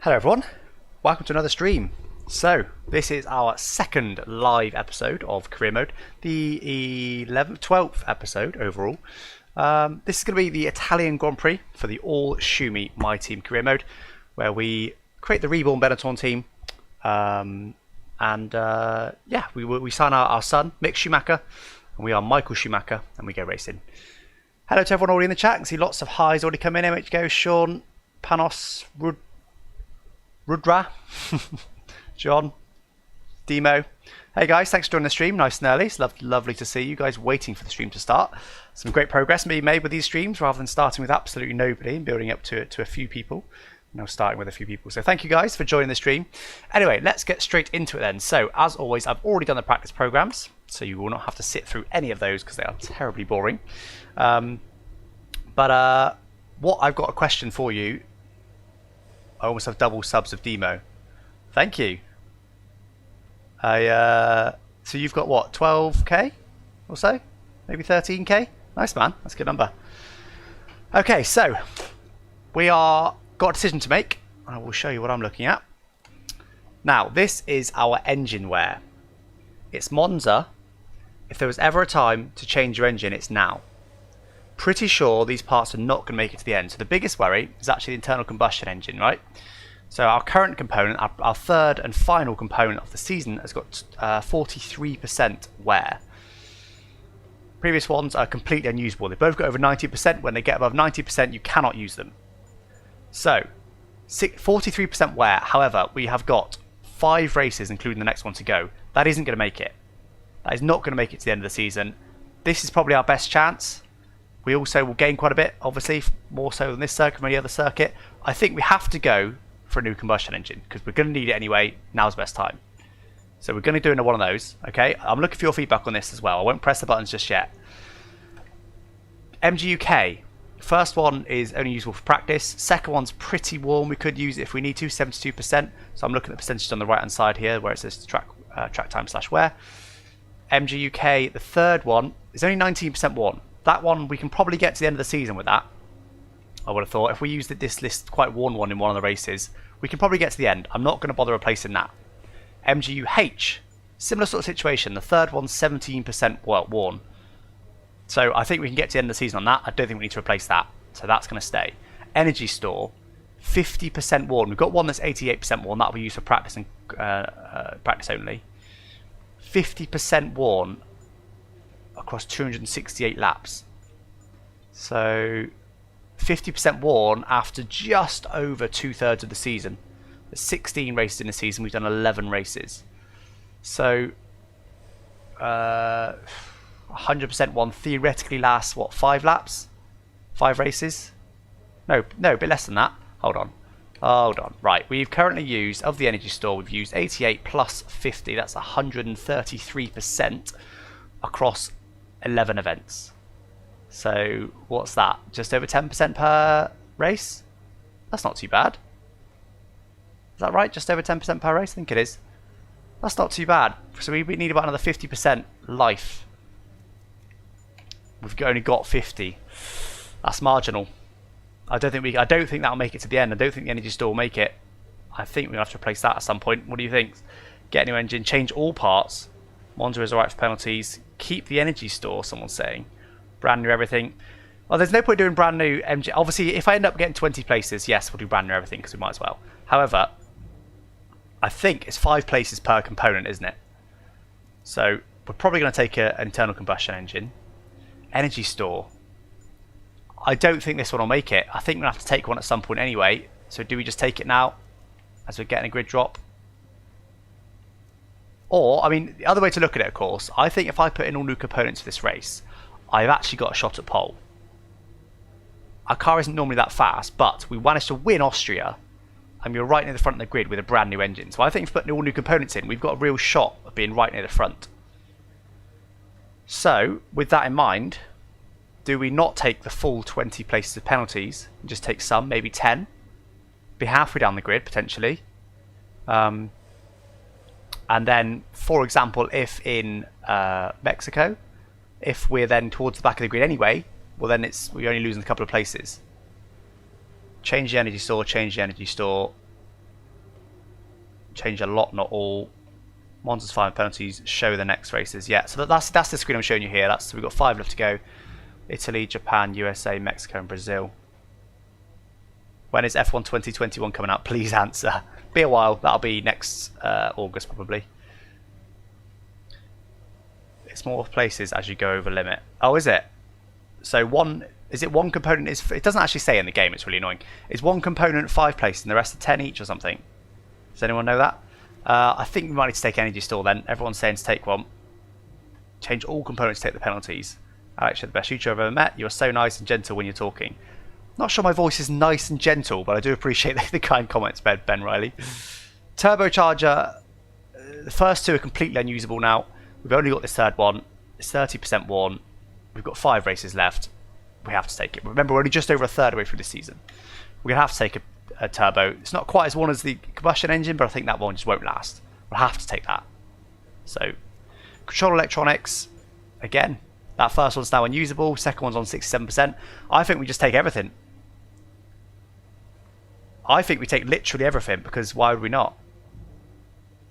Hello everyone, welcome to another stream. So this is our second live episode of Career Mode, the 12th episode overall. This is going to be the Italian Grand Prix for the All Schumi My Team Career Mode, where we create the reborn Benetton team, we sign our son Mick Schumacher, and we are Michael Schumacher, and we go racing. Hello to everyone already in the chat. I can see lots of highs already come in. MHGO, Sean, Panos, Rudra, John, Demo. Hey guys, thanks for joining the stream nice and early. It's lovely to see you guys waiting for the stream to start. Some great progress being made with these streams rather than starting with absolutely nobody and building up to a few people. Now starting with a few people. So thank you guys for joining the stream. Anyway, let's get straight into it then. So as always, I've already done the practice programs, so you will not have to sit through any of those because they are terribly boring. What I've got a question for you. I almost have double subs of Demo. Thank you. So you've got what, 12k or so? Maybe 13k? Nice man, that's a good number. Okay, so we got a decision to make. I will show you what I'm looking at. Now, this is our engine wear. It's Monza. If there was ever a time to change your engine, it's now. Pretty sure these parts are not going to make it to the end. So the biggest worry is actually the internal combustion engine, right? So our current component, our third and final component of the season, has got 43% wear. Previous ones are completely unusable. They both got over 90%. When they get above 90%, you cannot use them. So 43% wear. However, we have got 5 races, including the next one to go. That isn't going to make it. That is not going to make it to the end of the season. This is probably our best chance. We also will gain quite a bit, obviously, more so than this circuit or any other circuit. I think we have to go for a new combustion engine because we're going to need it anyway. Now's the best time. So we're going to do one of those, okay? I'm looking for your feedback on this as well. I won't press the buttons just yet. MGUK. First one is only usable for practice. Second one's pretty warm. We could use it if we need to, 72%. So I'm looking at the percentage on the right-hand side here where it says track time/wear. MGUK, the third one, is only 19% worn. That one, we can probably get to the end of the season with that. I would have thought if we used this list quite worn one in one of the races, we can probably get to the end. I'm not going to bother replacing that. MGUH, similar sort of situation. The third one's 17% worn. So I think we can get to the end of the season on that. I don't think we need to replace that. So that's going to stay. Energy Store, 50% worn. We've got one that's 88% worn. That will be used for practice and practice only. 50% worn across 268 laps. So 50% worn after just over 2/3 of the season. There's 16 races in the season. We've done 11 races. So 100% worn theoretically lasts what, 5 laps? 5 races? No, a bit less than that. Hold on. Right, we've currently used, of the Energy Store, we've used 88 plus 50. That's 133% across 11 events. So what's that? Just over 10% per race? That's not too bad. Is that right? Just over 10% per race? I think it is. That's not too bad. So we need about another 50% life. We've only got 50. That's marginal. I don't think that'll make it to the end. I don't think the Energy Store will make it. I think we'll have to replace that at some point. What do you think? Get a new engine, change all parts. Monza is alright for penalties. Keep the Energy Store, someone's saying. Brand new everything. Well, there's no point doing brand new MG. Obviously, if I end up getting 20 places, yes, we'll do brand new everything because we might as well. However, I think it's 5 places per component, isn't it? So we're probably going to take an internal combustion engine. Energy Store. I don't think this one will make it. I think we're going to have to take one at some point anyway. So do we just take it now as we're getting a grid drop? Or, I mean, the other way to look at it, of course, I think if I put in all new components for this race, I've actually got a shot at pole. Our car isn't normally that fast, but we managed to win Austria, and we were right near the front of the grid with a brand new engine. So I think if putting all new components in, we've got a real shot of being right near the front. So, with that in mind, do we not take the full 20 places of penalties and just take some, maybe 10? Be halfway down the grid, potentially. And then, for example, if in Mexico, if we're then towards the back of the grid anyway, well then we're only losing a couple of places. Change the Energy Store, change the Energy Store. changed a lot, not all. Monza's 5 penalties show the next races. Yeah, so that's the screen I'm showing you here. We've got 5 left to go. Italy, Japan, USA, Mexico and Brazil. When is F1 2021 coming out? Please answer. Be a while. That'll be next August probably. It's more places as you go over limit. Oh, is it? So is it one component it doesn't actually say in the game, it's really annoying. Is one component 5 places and the rest are 10 each or something? Does anyone know that? I think we might need to take energy store then. Everyone's saying to take one. Change all components to take the penalties. Alex, you're the best YouTuber I've ever met. You're so nice and gentle when you're talking. Not sure my voice is nice and gentle, but I do appreciate the kind comments, Ben Riley. Turbocharger, the first 2 are completely unusable now. We've only got this third one. It's 30% worn. We've got 5 races left. We have to take it. Remember, we're only just over a third away through this season. We're going to have to take a turbo. It's not quite as worn as the combustion engine, but I think that one just won't last. We'll have to take that. So, control electronics, again, that first one's now unusable. Second one's on 67%. I think we just take everything. I think we take literally everything, because why would we not?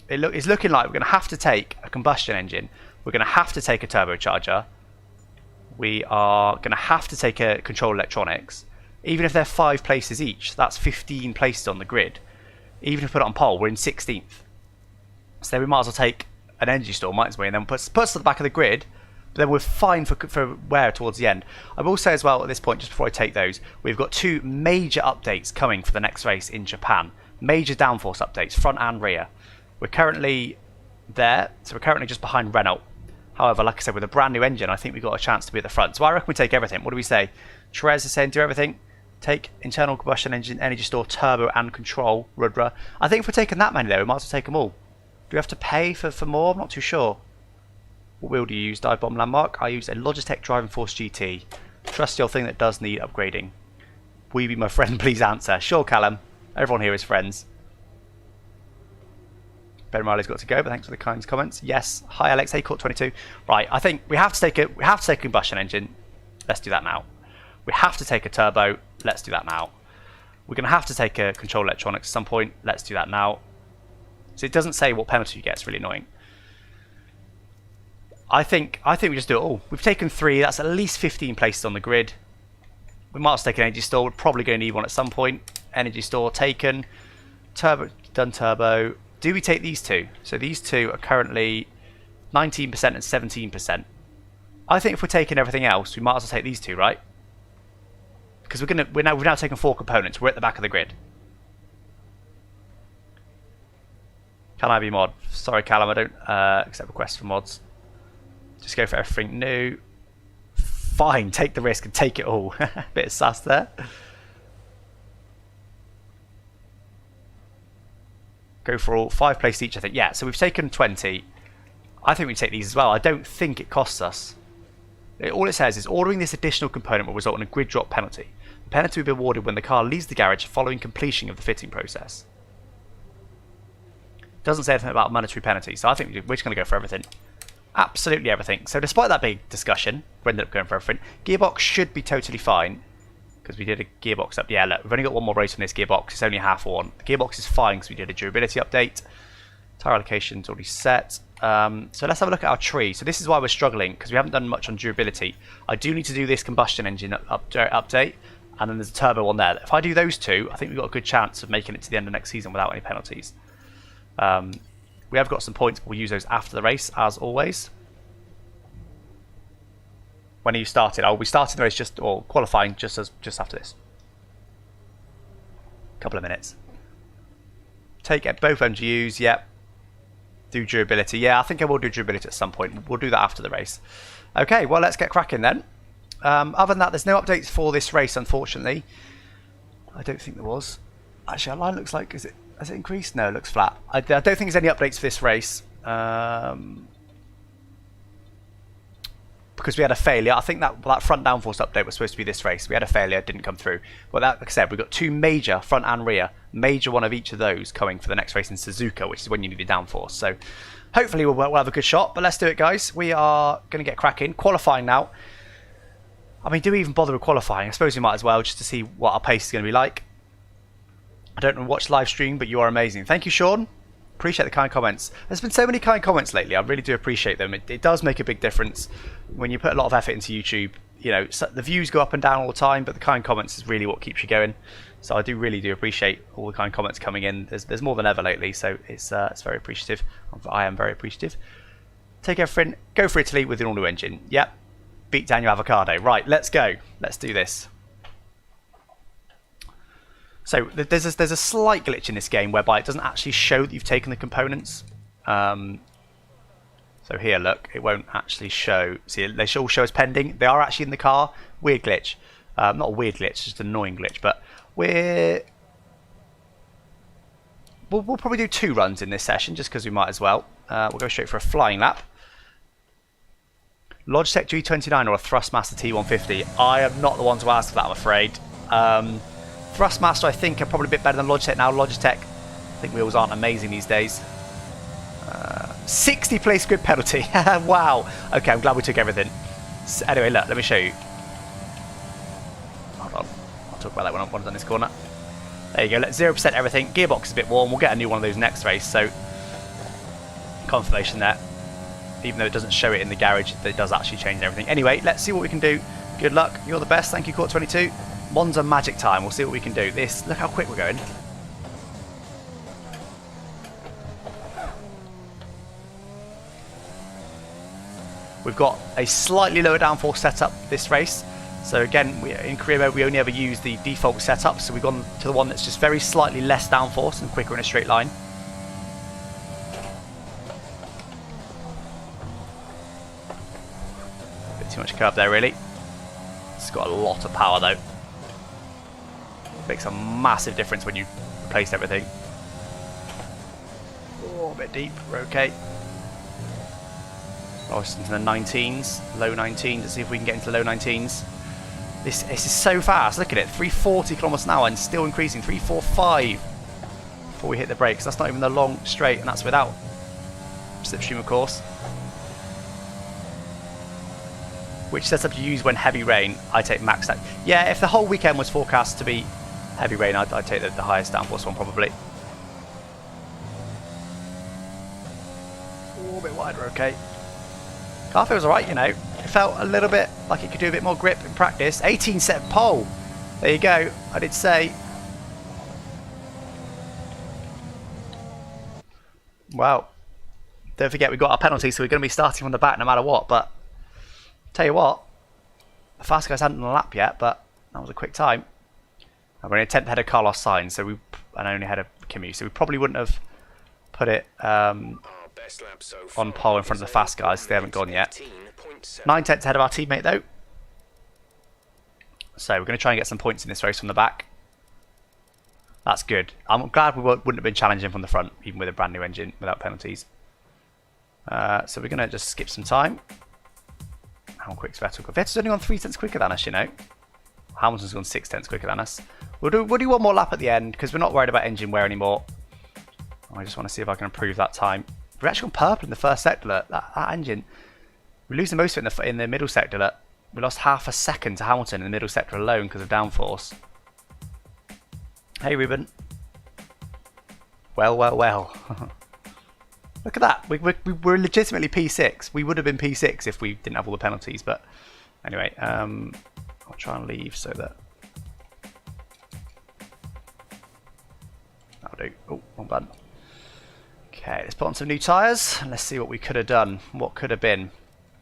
It's looking like we're going to have to take a combustion engine. We're going to have to take a turbocharger. We are going to have to take a control electronics. Even if they're 5 places each, that's 15 places on the grid. Even if we put it on pole, we're in 16th. So we might as well take an energy store, mightn't we? And then put us at the back of the grid. But then we're fine for wear towards the end. I will say as well at this point, just before I take those, we've got 2 major updates coming for the next race in Japan. Major downforce updates, front and rear. We're currently there, so we're currently just behind Renault. However, like I said, with a brand new engine, I think we've got a chance to be at the front. So I reckon we take everything. What do we say? Therese is saying do everything. Take internal combustion engine, energy store, turbo and control, Rudra. I think if we're taking that many though, we might as well take them all. Do we have to pay for more? I'm not too sure. What wheel do you use? Dive Bomb Landmark? I use a Logitech Driving Force GT. Trusty old thing that does need upgrading. Will you be my friend? Please answer. Sure, Callum. Everyone here is friends. Ben Riley's got to go, but thanks for the kind comments. Yes. Hi, Alex. Hey, Court 22. Right. I think we have to take a combustion engine. Let's do that now. We have to take a turbo. Let's do that now. We're going to have to take a control electronics at some point. Let's do that now. So it doesn't say what penalty you get. It's really annoying. I think we just do it all. We've taken 3. That's at least 15 places on the grid. We might as well take an energy store. We're probably going to need one at some point. Energy store taken. Turbo done. Turbo. Do we take these 2? So these 2 are currently 19% and 17%. I think if we're taking everything else, we might as well take these 2, right? Because we've now taken 4 components. We're at the back of the grid. Can I be mod? Sorry, Callum, I don't accept requests for mods. Just go for everything new. Fine, take the risk and take it all. Bit of sass there. Go for all 5 places each, I think. Yeah, so we've taken 20. I think we take these as well. I don't think it costs us. All it says is ordering this additional component will result in a grid drop penalty. The penalty will be awarded when the car leaves the garage following completion of the fitting process. Doesn't say anything about monetary penalty, so I think we're just going to go for everything. Absolutely everything. So despite that big discussion, we ended up going for everything. Gearbox should be totally fine, because we did a gearbox up. Yeah, look, we've only got one more race on this gearbox. It's only half worn. The gearbox is fine because we did a durability update. Tyre allocation is already set. So let's have a look at our tree. So this is why we're struggling, because we haven't done much on durability. I do need to do this combustion engine update, and then there's a turbo one there. If I do those 2, I think we've got a good chance of making it to the end of next season without any penalties. We have got some points, but we'll use those after the race, as always. When are you started? I'll be starting the race or qualifying just after this. Couple of minutes. Take both MGUs, yep. Do durability. Yeah, I think I will do durability at some point. We'll do that after the race. Okay, well, let's get cracking then. Other than that, there's no updates for this race, unfortunately. I don't think there was. Actually, our line looks like... Has it increased? No, it looks flat. I don't think there's any updates for this race. Because we had a failure. I think that front downforce update was supposed to be this race. We had a failure, it didn't come through. But that, like I said, we've got 2 major, front and rear, major one of each of those coming for the next race in Suzuka, which is when you need the downforce. So hopefully we'll have a good shot. But let's do it, guys. We are going to get cracking. Qualifying now. I mean, do we even bother with qualifying? I suppose we might as well, just to see what our pace is going to be like. I don't watch live stream, but you are amazing. Thank you, Sean. Appreciate the kind comments. There's been so many kind comments lately. I really do appreciate them. It does make a big difference when you put a lot of effort into YouTube. You know, so the views go up and down all the time, but the kind comments is really what keeps you going. So I really do appreciate all the kind comments coming in. There's more than ever lately, so it's very appreciative. I am very appreciative. Take everything, go for Italy with an all-new engine. Yep, beat down your avocado. Right, let's go. Let's do this. So there's a slight glitch in this game whereby it doesn't actually show that you've taken the components. So here, look, it won't actually show. See, they all show as pending. They are actually in the car. Weird glitch. Not a weird glitch, just an annoying glitch. But we'll probably do 2 runs in this session just because we might as well. We'll go straight for a flying lap. Logitech G29 or a Thrustmaster T150? I am not the one to ask for that, I'm afraid. Thrustmaster, I think, are probably a bit better than Logitech now. Logitech, I think wheels aren't amazing these days. 60 place grid penalty. Wow. Okay, I'm glad we took everything. So, anyway, look, let me show you. Hold on. I'll talk about that when I'm on this corner. There you go. Let 0% everything. Gearbox is a bit warm. We'll get a new one of those next race. So, confirmation there. Even though it doesn't show it in the garage, it does actually change everything. Anyway, let's see what we can do. Good luck. You're the best. Thank you, Court 22. Monza magic time. We'll see what we can do. Look how quick we're going. We've got a slightly lower downforce setup this race. So again, in career mode we only ever use the default setup. So we've gone to the one that's just very slightly less downforce and quicker in a straight line. Bit too much curve there, really. It's got a lot of power though. Makes a massive difference when you replace everything. Oh, a bit deep. We're okay. Oh, it's into the 19s, low 19s. Let's see if we can get into the low 19s. This is so fast. Look at it, 340 kilometers an hour and still increasing. 345 before we hit the brakes. That's not even the long straight, and that's without slipstream, of course. Which setup you use when heavy rain? I take max out. Yeah, if the whole weekend was forecast to be heavy rain, I'd take the highest downforce one probably. Oh, a bit wider, okay. Car feels alright, you know. It felt a little bit like it could do a bit more grip in practice. 18 set pole. There you go. I did say. Well, don't forget we've got our penalty, so we're going to be starting from the back no matter what. But tell you what, the fast guys hadn't done a lap yet, but that was a quick time. And we're in a 10th ahead of Carlos Sainz, so and only had a Kimi, so we probably wouldn't have put it on pole in front of the fast guys. They haven't gone yet. 9/10 ahead of our teammate though. So we're going to try and get some points in this race from the back. That's good. I'm glad we wouldn't have been challenging from the front, even with a brand new engine, without penalties. So we're going to just skip some time. How quick's Vettel? Vettel's only gone 3 tenths quicker than us, you know. Hamilton's gone 6 tenths quicker than us. We'll do one more lap at the end because we're not worried about engine wear anymore. I just want to see if I can improve that time. We're actually on purple in the first sector. Look, that engine, we're losing most of it in the middle sector. Look. We lost half a second to Hamilton in the middle sector alone because of downforce. Hey, Ruben. Well. Look at that. We're legitimately P6. We would have been P6 if we didn't have all the penalties. But anyway, I'll try and leave so that... That'll do. Oh, wrong button. Okay, let's put on some new tyres and let's see what we could have done. What could have been.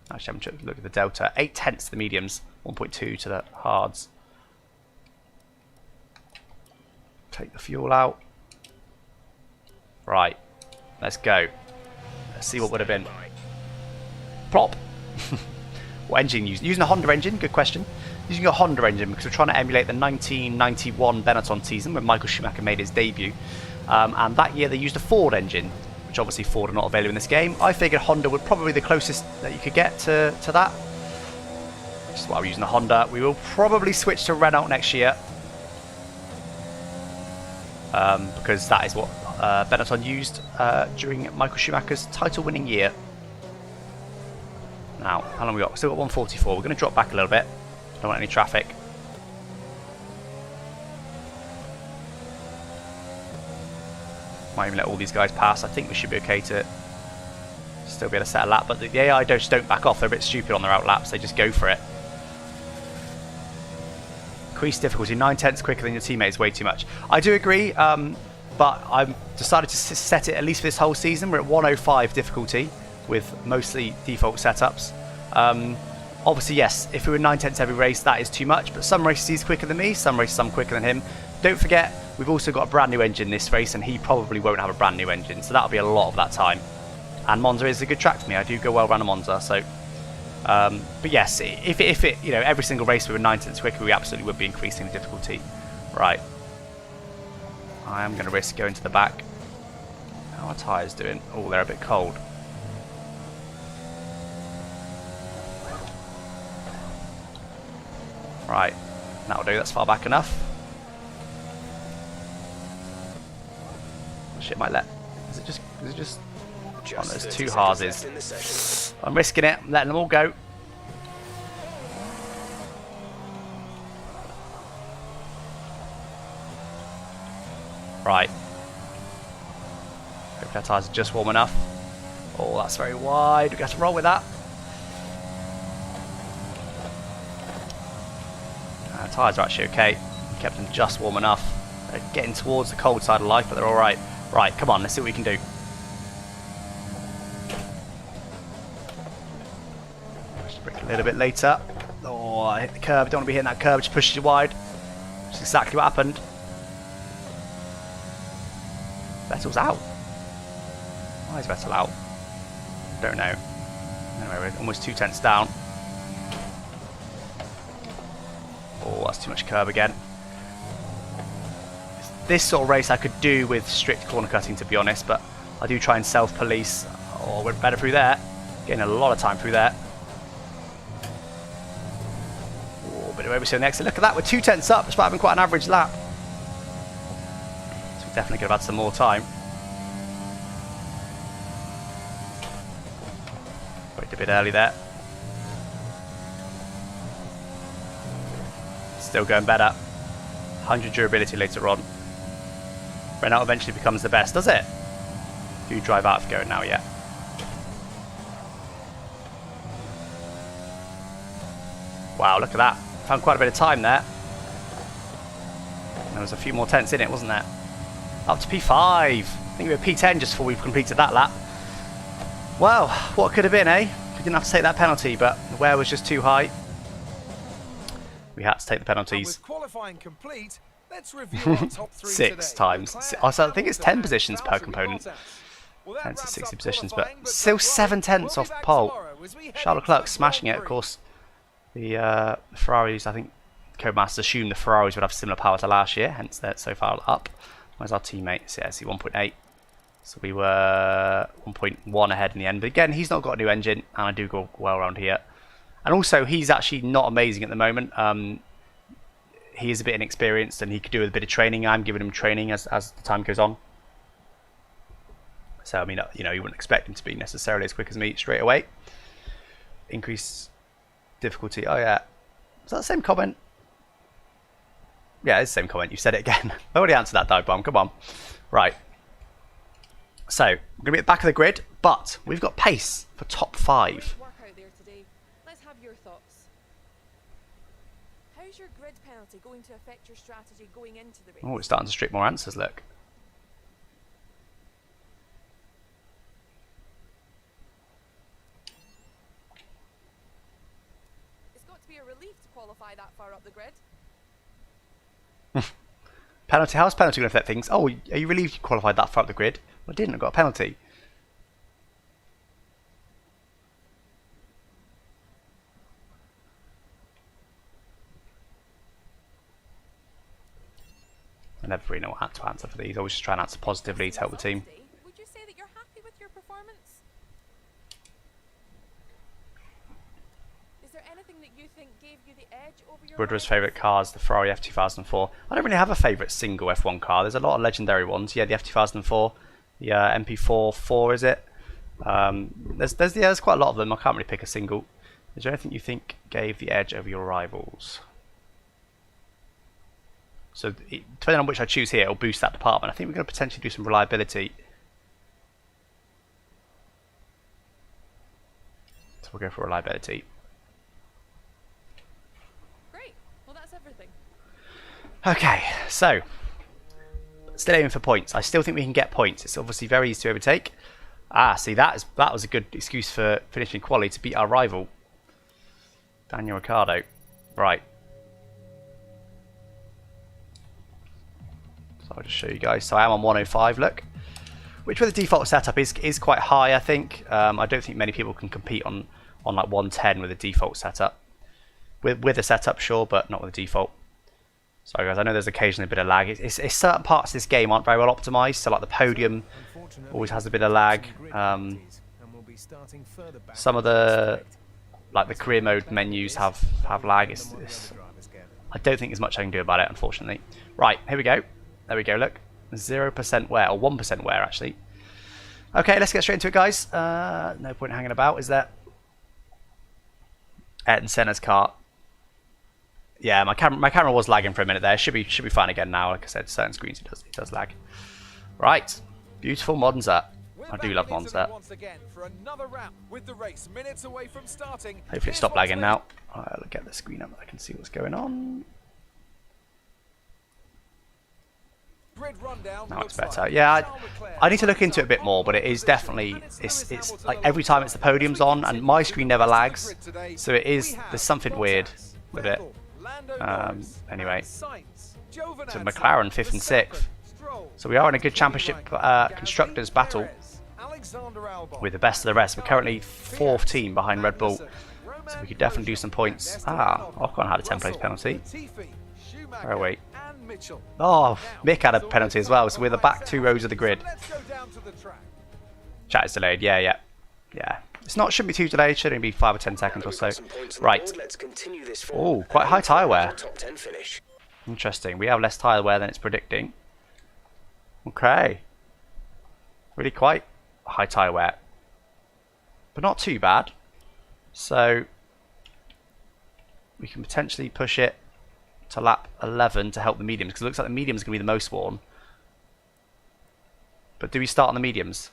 Actually, I'm look at the delta. 8 tenths to the mediums, 1.2 to the hards. Take the fuel out. Right, let's go. Let's see what would have been. Plop. What engine used? Using a Honda engine, good question. Using a Honda engine because we're trying to emulate the 1991 Benetton season when Michael Schumacher made his debut. And that year they used a Ford engine, which obviously Ford are not available in this game. I figured Honda would probably be the closest that you could get to that. Which is why we're using the Honda. We will probably switch to Renault next year. Because that is what Benetton used during Michael Schumacher's title-winning year. Now, how long have we got? Still got 144. We're going to drop back a little bit. Don't want any traffic. Might even let all these guys pass. I think we should be okay to still be able to set a lap, but the AI just don't back off. They're a bit stupid on their out laps. They just go for it. Increased difficulty, 9/10 quicker than your teammate is way too much. I do agree, but I've decided to set it, at least for this whole season, we're at 105 difficulty with mostly default setups. Obviously, yes, if we were 9/10 every race, that is too much, but some races he's quicker than me, some races I'm quicker than him. Don't forget, we've also got a brand new engine this race, and he probably won't have a brand new engine, so that'll be a lot of that time. And Monza is a good track for me. I do go well around a Monza, so... but yes, if it, you know, every single race we were 9/10 quicker, we absolutely would be increasing the difficulty. Right. I am going to risk going to the back. How are tyres doing? Oh, they're a bit cold. Right. That'll do. That's far back enough. Oh, shit, might let... Is it just... Oh, there's two Haases. I'm risking it. I'm letting them all go. Right. Hopefully our tyres are just warm enough. Oh, that's very wide. We have to roll with that. Our tyres are actually okay. We kept them just warm enough. They're getting towards the cold side of life, but they're alright. Right, come on, let's see what we can do. Just brake a little bit later. Oh, I hit the curb. Don't want to be hitting that curb. Just pushes you wide. That's exactly what happened. Vettel's out. Why is Vettel out? Don't know. Anyway, we're almost 2/10 down. Oh, that's too much curb again. This sort of race I could do with strict corner cutting, to be honest, but I do try and self-police. Oh, we're better through there. Getting a lot of time through there. Oh, bit of oversteer next. Look at that, we're 2/10 up, despite having quite an average lap. So we definitely could have had some more time. Wait a bit early there. Still going better. 100 durability later on. Renault eventually becomes the best, does it? Do you drive out of going now yet? Wow, look at that. Found quite a bit of time there. There was a few more tenths in it, wasn't there? Up to P5. I think we were P10 just before we completed that lap. Well, what could have been, eh? We didn't have to take that penalty, but the wear was just too high. We had to take the penalties. With qualifying complete, let's review our top three 6 today. times. Also, I think it's 10 positions per component. Hence the 60 positions, but still 7/10 off pole. Charles Leclerc smashing it, of course. The Ferraris, I think Codemasters assumed the Ferraris would have similar power to last year, hence they're so far up. Where's our teammates? Yeah, see 1.8. So we were 1.1 ahead in the end. But again, he's not got a new engine, and I do go well around here. And also, he's actually not amazing at the moment. He is a bit inexperienced, and he could do with a bit of training. I'm giving him training as the time goes on. So, I mean, you know, you wouldn't expect him to be necessarily as quick as me straight away. Increase difficulty. Oh, yeah. Was that the same comment? Yeah, it's the same comment. You said it again. I already answered that dive bomb. Come on. Right. So, we're going to be at the back of the grid, but we've got pace for top 5. How's your grid penalty going to affect your strategy going into the race? Oh, it's starting to strip more answers, look. It's got to be a relief to qualify that far up the grid. Penalty, how's penalty going to affect things? Oh, are you relieved you qualified that far up the grid? Well, I didn't, I got a penalty. I never really know what to answer for these. I always just try and answer positively to help the team. Would you say that you're happy with your performance? Is there anything that you think gave you the edge over your Rudder's favourite car is the Ferrari F2004. I don't really have a favourite single F1 car. There's a lot of legendary ones. Yeah, the F2004, the MP4 is it? There's quite a lot of them. I can't really pick a single. Is there anything you think gave the edge over your rivals? So depending on which I choose here, it'll boost that department. I think we're going to potentially do some reliability. So we'll go for reliability. Great. Well, that's everything. Okay, so still aiming for points. I still think we can get points. It's obviously very easy to overtake. See, that was a good excuse for finishing quali to beat our rival, Daniel Ricciardo. Right. So I'll just show you guys. So I am on 105, look. Which with the default setup is quite high, I think. I don't think many people can compete on like 110 with a default setup. With a setup, sure, but not with a default. Sorry guys, I know there's occasionally a bit of lag. It's certain parts of this game aren't very well optimized. So like the podium always has a bit of lag. Some of the like the career mode menus have lag. I don't think there's much I can do about it, unfortunately. Right, here we go. There we go, look. 0% wear, or 1% wear actually. Okay, let's get straight into it, guys. No point hanging about, is there? Ayrton Senna's car. Yeah, my camera was lagging for a minute there. Should be fine again now. Like I said, certain screens it does lag. Right, beautiful Monza. I do love Monza. Once again for another round with the race minutes away from starting. Hopefully it stopped lagging now. I'll get the screen up. I can see what's going on. Now it's better. Yeah, I need to look into it a bit more, but it is definitely it's like every time it's the podium's on, and my screen never lags, so there's something weird with it. Anyway, so McLaren 5th and 6th. So we are in a good championship constructors battle with the best of the rest. We're currently 4th team behind Red Bull, so we could definitely do some points. Ocon had a 10th place penalty. Where are we? Oh, Mick had a penalty as well, so we're the back 2 rows of the grid. Chat is delayed, yeah. Shouldn't be too delayed, should only be 5 or 10 seconds or so. Right. Oh, quite high tyre wear. Interesting, we have less tyre wear than it's predicting. Okay. Really quite high tyre wear. But not too bad. So, we can potentially push it to lap 11 to help the mediums, because it looks like the mediums are going to be the most worn. But do we start on the mediums?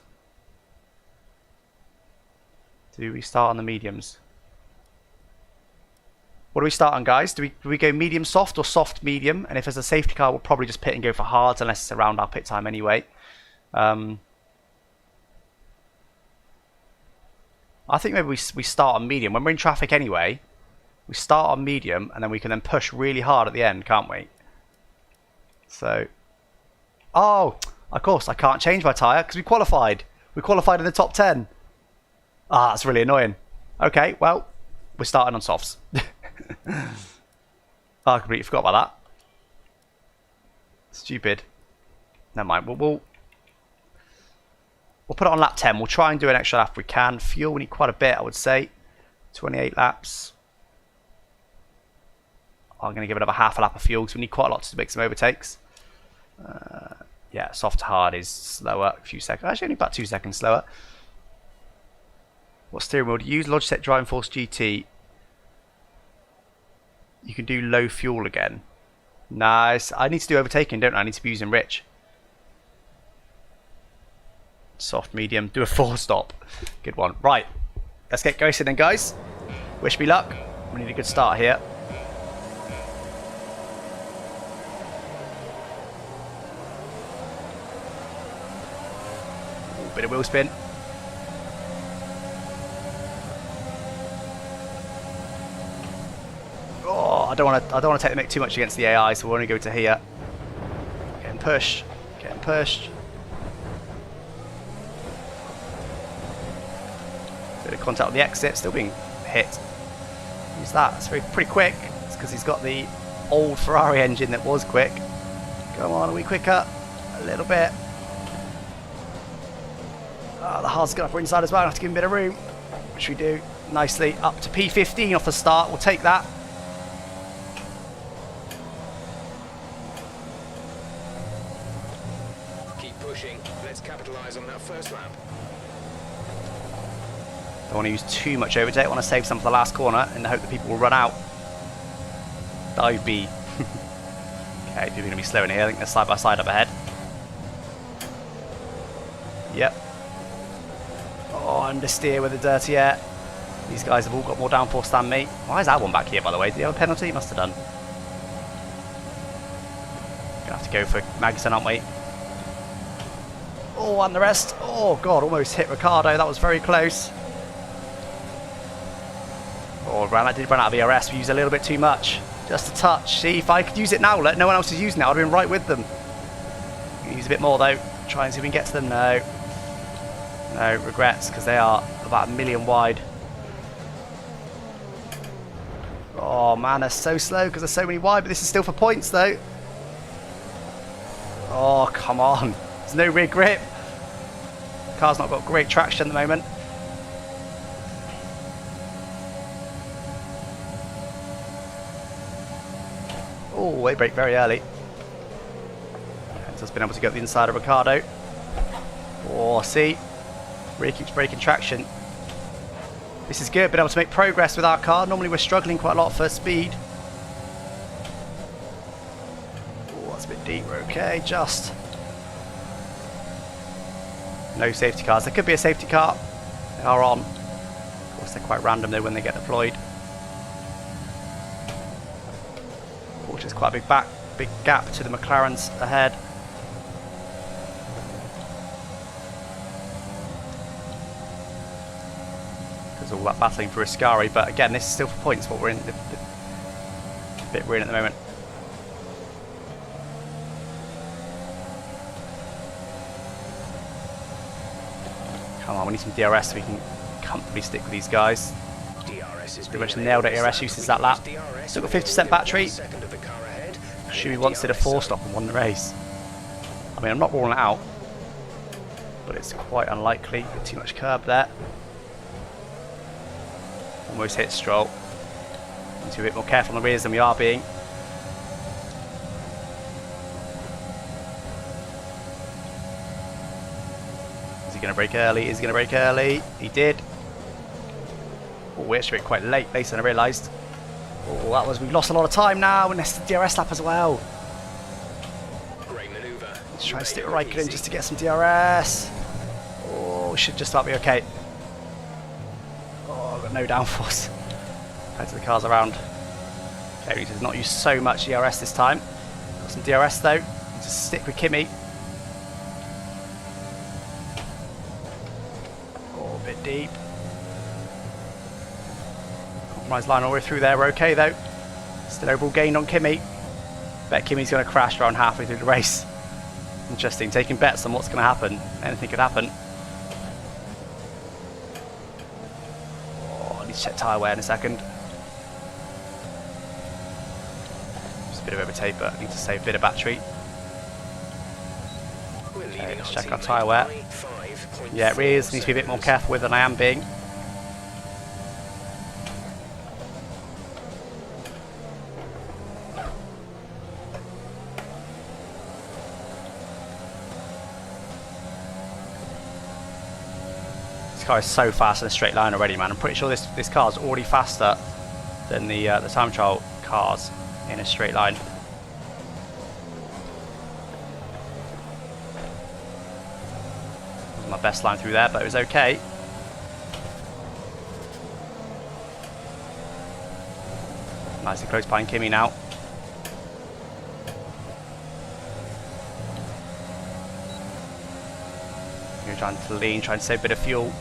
Do we start on the mediums? What do we start on, guys? Do we go medium soft or soft medium? And if there's a safety car, we'll probably just pit and go for hards, unless it's around our pit time anyway. I think maybe we start on medium. When we're in traffic anyway, we start on medium, and then we can push really hard at the end, can't we? So, oh, of course, I can't change my tyre because we qualified. We qualified in the top 10. That's really annoying. Okay, well, we're starting on softs. I completely forgot about that. Stupid. Never mind. We'll put it on lap 10. We'll try and do an extra lap if we can. Fuel, we need quite a bit, I would say. 28 laps. I'm going to give it another half a lap of fuel because we need quite a lot to make some overtakes. Yeah, soft to hard is slower, a few seconds. Actually, only about 2 seconds slower. What steering wheel do you use? Logitech Driving Force GT. You can do low fuel again. Nice. I need to do overtaking, don't I? I need to be using rich. Soft, medium. Do a 4-stop. Good one. Right. Let's get going then, guys. Wish me luck. We need a good start here. Bit of wheel spin. Oh, I don't want to take the mic too much against the AI, so we'll only go to here. Getting pushed. Bit of contact with the exit, still being hit. Who's that? It's pretty quick. It's because he's got the old Ferrari engine that was quick. Come on, are we quicker? A little bit. The hard's got up inside as well. I have to give him a bit of room, which we do nicely. Up to P15 off the start. We'll take that. Keep pushing. Let's capitalise on that first lap. Don't want to use too much overtake. I want to save some for the last corner in the hope that people will run out. Dive B. Okay, people are going to be slow in here. I think they're side by side up ahead. Yep. Oh, understeer with the dirty air. These guys have all got more downforce than me. Why is that one back here, by the way? Did he have a penalty? He must have done. Gonna have to go for Magnussen, aren't we? Oh, and the rest. Oh, God, almost hit Ricciardo. That was very close. Oh, I did run out of ERS. We used a little bit too much. Just a touch. See, if I could use it now, no one else is using it, I'd have been right with them. Use a bit more, though. Try and see if we can get to them. No. No, regrets, because they are about a million wide. Oh, man, they're so slow because there's so many wide, but this is still for points, though. Oh, come on. There's no rear grip. The car's not got great traction at the moment. Oh, they brake very early. Just been able to get the inside of Ricciardo. Oh, see? Rear keeps breaking traction. This is good, been able to make progress with our car. Normally we're struggling quite a lot for speed. Oh, that's a bit deep. We're okay, just. No safety cars. There could be a safety car. They are on. Of course, they're quite random though when they get deployed. Which is quite a big gap to the McLarens ahead. There's all that battling for Ascari, but again, this is still for points. What we're in, the bit we're in at the moment. Come on, we need some DRS so we can comfortably stick with these guys. Pretty much nailed it. DRS uses that lap. Still got 50% battery. Schumi once did a 4-stop and won the race. I mean, I'm not ruling it out, but it's quite unlikely. Bit too much curb there. Almost hit Stroll. Need to be a bit more careful on the rears than we are being. Is he going to brake early? Is he going to brake early? He did. Oh, we're actually quite later than I realised. Oh, that was, we've lost a lot of time now, and it's the DRS lap as well. Great maneuver. Let's try and stick Raikkonen just to get some DRS. Oh, we should just about be okay. Oh, I've got no downforce. Compared to the cars around. Okay, we did not use so much DRS this time. Got some DRS though. Just stick with Kimi. Oh, a bit deep. Compromise line all the way through there. We're okay though. Still overall gained on Kimi. Bet Kimi's going to crash around halfway through the race. Interesting. Taking bets on what's going to happen. Anything could happen. Oh, I need to check tyre wear in a second. Just a bit of overtake, but I need to save a bit of battery. Okay, let's check our tyre wear. Yeah, it really is. Need to be a bit more careful with than I am being. This car is so fast in a straight line already, man. I'm pretty sure this car is already faster than the time trial cars in a straight line. Wasn't my best line through there, but it was okay. Nice and close behind Kimi now. You're trying to lean, trying to save a bit of fuel.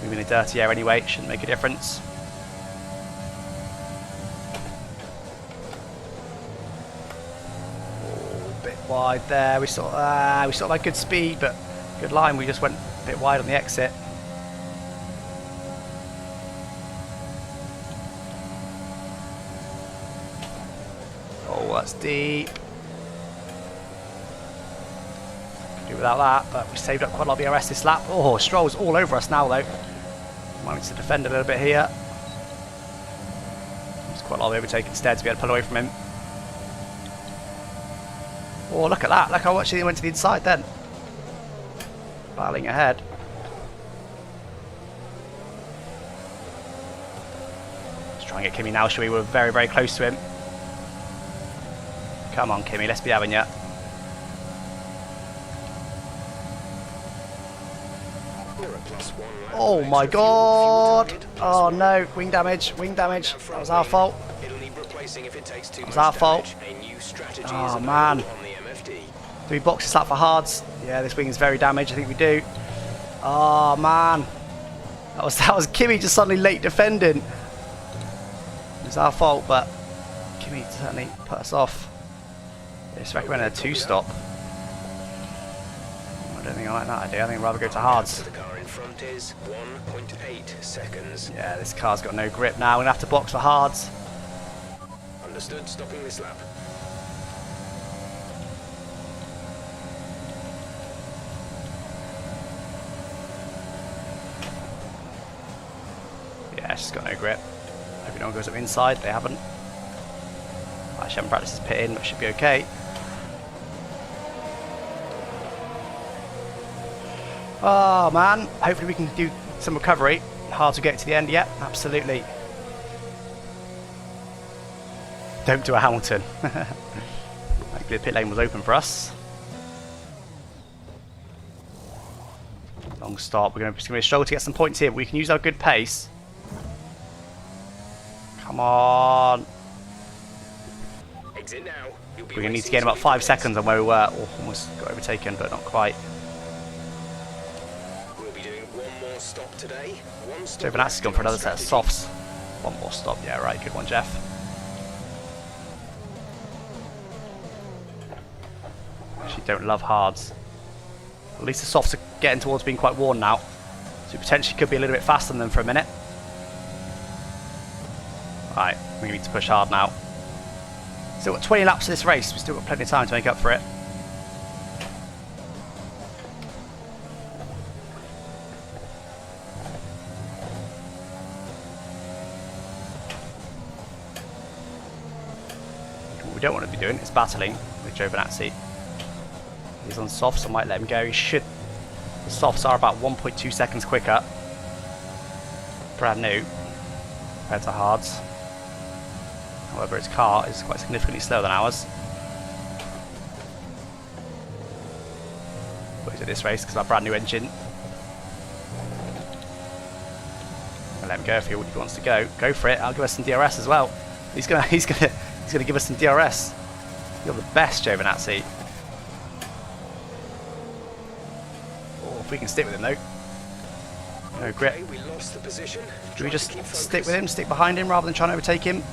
Moving the dirty air anyway, shouldn't make a difference. Oh, a bit wide there. We sort of had good speed, but good line. We just went a bit wide on the exit. Oh, that's deep. Could do without that, but we saved up quite a lot of ERS this lap. Oh, Stroll's all over us now though. Might need to defend a little bit here. There's quite a lot of overtake instead to be able to pull away from him. Oh, look at that. Look how much he went to the inside then. Battling ahead. Let's try and get Kimi now, shall we? We're very, very close to him. Come on, Kimmy, let's be having ya. You're a +1 lap Oh of my extra fuel god! target. Oh no, wing damage, wing damage. That was our fault. It'll need replacing if it takes too much our fault. damage. A new strategy is Oh available man. on the MFD. Do we box this up for hards? Yeah, this wing is very damaged. I think we do. Oh man, that was Kimmy just suddenly late defending. It was our fault, but Kimmy certainly put us off. Just recommended a 2-stop. I don't think I like that idea. I think I'd rather go to hards. The car in front is 1.8 seconds. Yeah, this car's got no grip now. We're gonna have to box for hards. Understood. Stopping this lap. Yeah, it's just got no grip. Hope no one goes up inside. They haven't. I haven't practiced this pit in, but it should be okay. Oh man, hopefully we can do some recovery. Hard to get to the end yet, absolutely. Don't do a Hamilton. Hopefully the pit lane was open for us. Long stop, we're going to struggle to get some points here, but we can use our good pace. Come on. Exit now. You'll be We're going to need to racing gain about 5 speed seconds on where we were. Oh, almost got overtaken, but not quite. We'll be doing one more stop today. One stop. Giovinazzi's gone for another set of softs. One more stop, yeah, right, good one, Jeff. Actually, don't love hards. At least the softs are getting towards being quite worn now, so we potentially could be a little bit faster than them for a minute. Right, we need to push hard now. Still got 20 laps of this race, we've still got plenty of time to make up for it. What we don't want to be doing is battling with Giovinazzi. He's on softs, so I might let him go. He should. The softs are about 1.2 seconds quicker. Brand new compared to hards. However, its car is quite significantly slower than ours. But he's at this race because of our brand new engine. I'll let him go if he wants to go. Go for it. I'll give us some DRS as well. He's gonna give us some DRS. You're the best, Giovinazzi. Oh, if we can stick with him though. No grip. Okay, we lost the position. Do we Try just to keep stick focus. with him, stick behind him rather than trying to overtake him?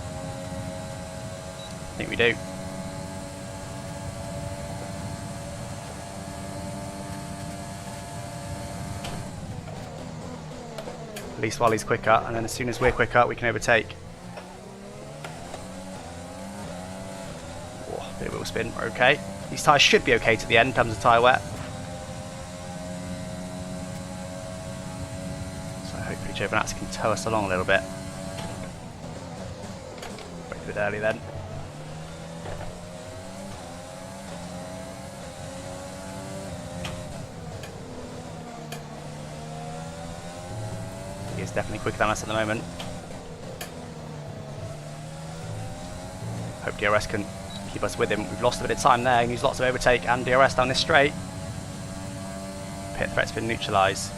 I think we do. At least while he's quicker, and then as soon as we're quicker, we can overtake. Oh, bit of wheel spin, we're okay. These tyres should be okay to the end in terms of tyre wet. So hopefully Giovinazzi can tow us along a little bit. Wait a bit early then. He is definitely quicker than us at the moment. Hope DRS can keep us with him. We've lost a bit of time there and used lots of overtake and DRS down this straight. Pit threat's been neutralised.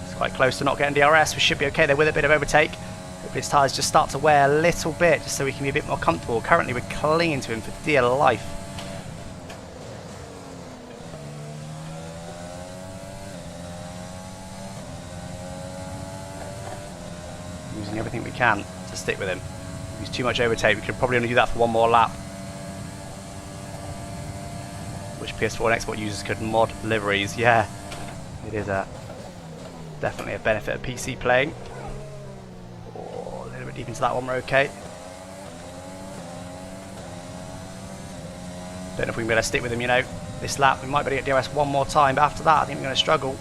It's quite close to not getting DRS. We should be okay there with a bit of overtake. Hope his tyres just start to wear a little bit just so we can be a bit more comfortable. Currently we're clinging to him for dear life. Using everything we can to stick with him. Use too much overtake, we could probably only do that for one more lap. Which PS4 and Xbox users could mod liveries. Yeah, it is definitely a benefit of PC playing. Oh, a little bit deep into that one, we're okay. Don't know if we can be able to stick with him, you know. This lap, we might be able to get DRS one more time, but after that, I think we're going to struggle.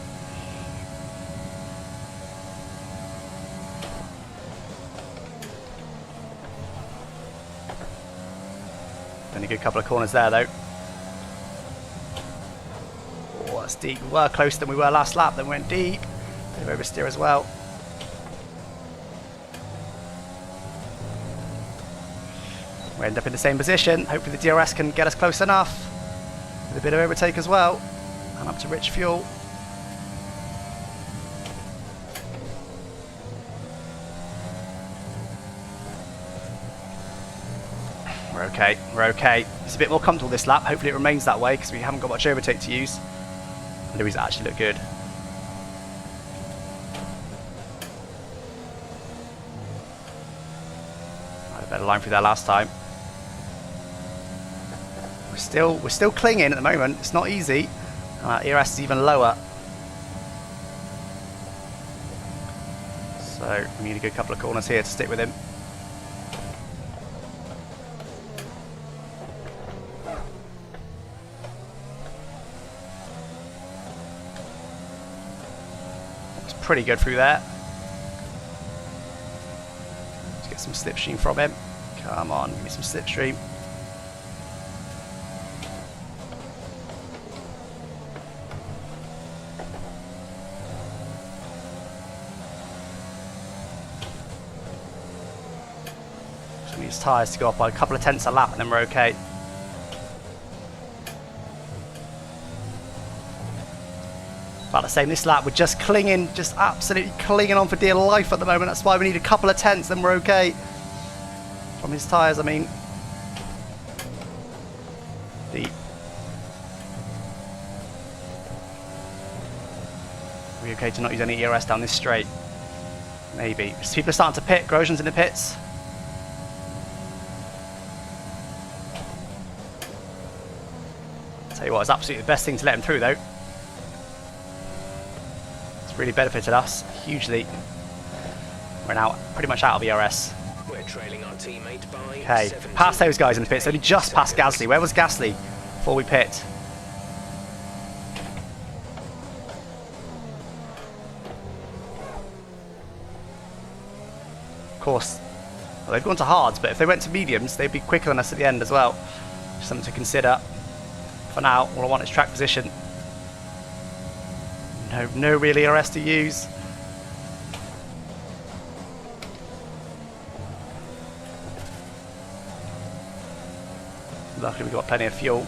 Only a good couple of corners there though. Oh, that's deep. We were closer than we were last lap, then we went deep. Bit of oversteer as well. We end up in the same position. Hopefully the DRS can get us close enough. With a bit of overtake as well. And up to rich fuel. We're okay, we're okay. It's a bit more comfortable this lap. Hopefully it remains that way because we haven't got much overtake to use. And Louis actually look good. I had a better line through there last time. We're still clinging at the moment. It's not easy. And our ERS is even lower. So we need a good couple of corners here to stick with him. It's pretty good through there. Let's get some slipstream from him. Come on, give me some slipstream. His tyres to go up by a couple of tenths a lap and then we're okay. About the same this lap, we're just clinging, just absolutely clinging on for dear life at the moment. That's why we need a couple of tenths, then we're okay. From his tyres, I mean. Deep. Are we okay to not use any ERS down this straight? Maybe. People are starting to pit, Grosjean's in the pits. Tell you what, it's absolutely the best thing to let him through though. It's really benefited us hugely. We're now pretty much out of ERS. We're trailing our teammate by Okay, past those guys in the pits, only just past Gasly. Where was Gasly before we pit? Of course, well, they've gone to hards, but if they went to mediums, they'd be quicker than us at the end as well. Just something to consider. For now, all I want is track position. No real ERS to use. Luckily we've got plenty of fuel.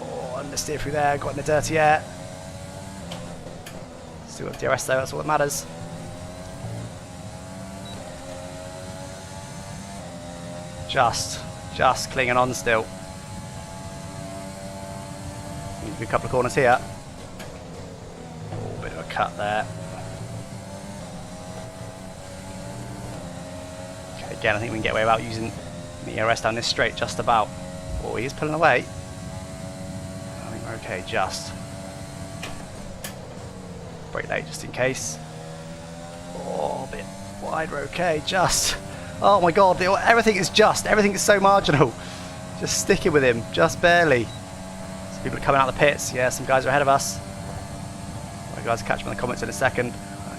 Oh, understeer through there, got in the dirty air. Still with DRS though, that's all that matters. Just clinging on still. Need to be a couple of corners here. Oh, bit of a cut there. Okay, again, I think we can get away without using the ERS down this straight, just about. Oh, he is pulling away. I think we're okay, just. Brake late, just in case. Oh, a bit wide, we're okay, just. Oh my god, everything is so marginal. Just sticking with him, just barely. Some people are coming out of the pits. Yeah, some guys are ahead of us. You guys will catch me in the comments in a second.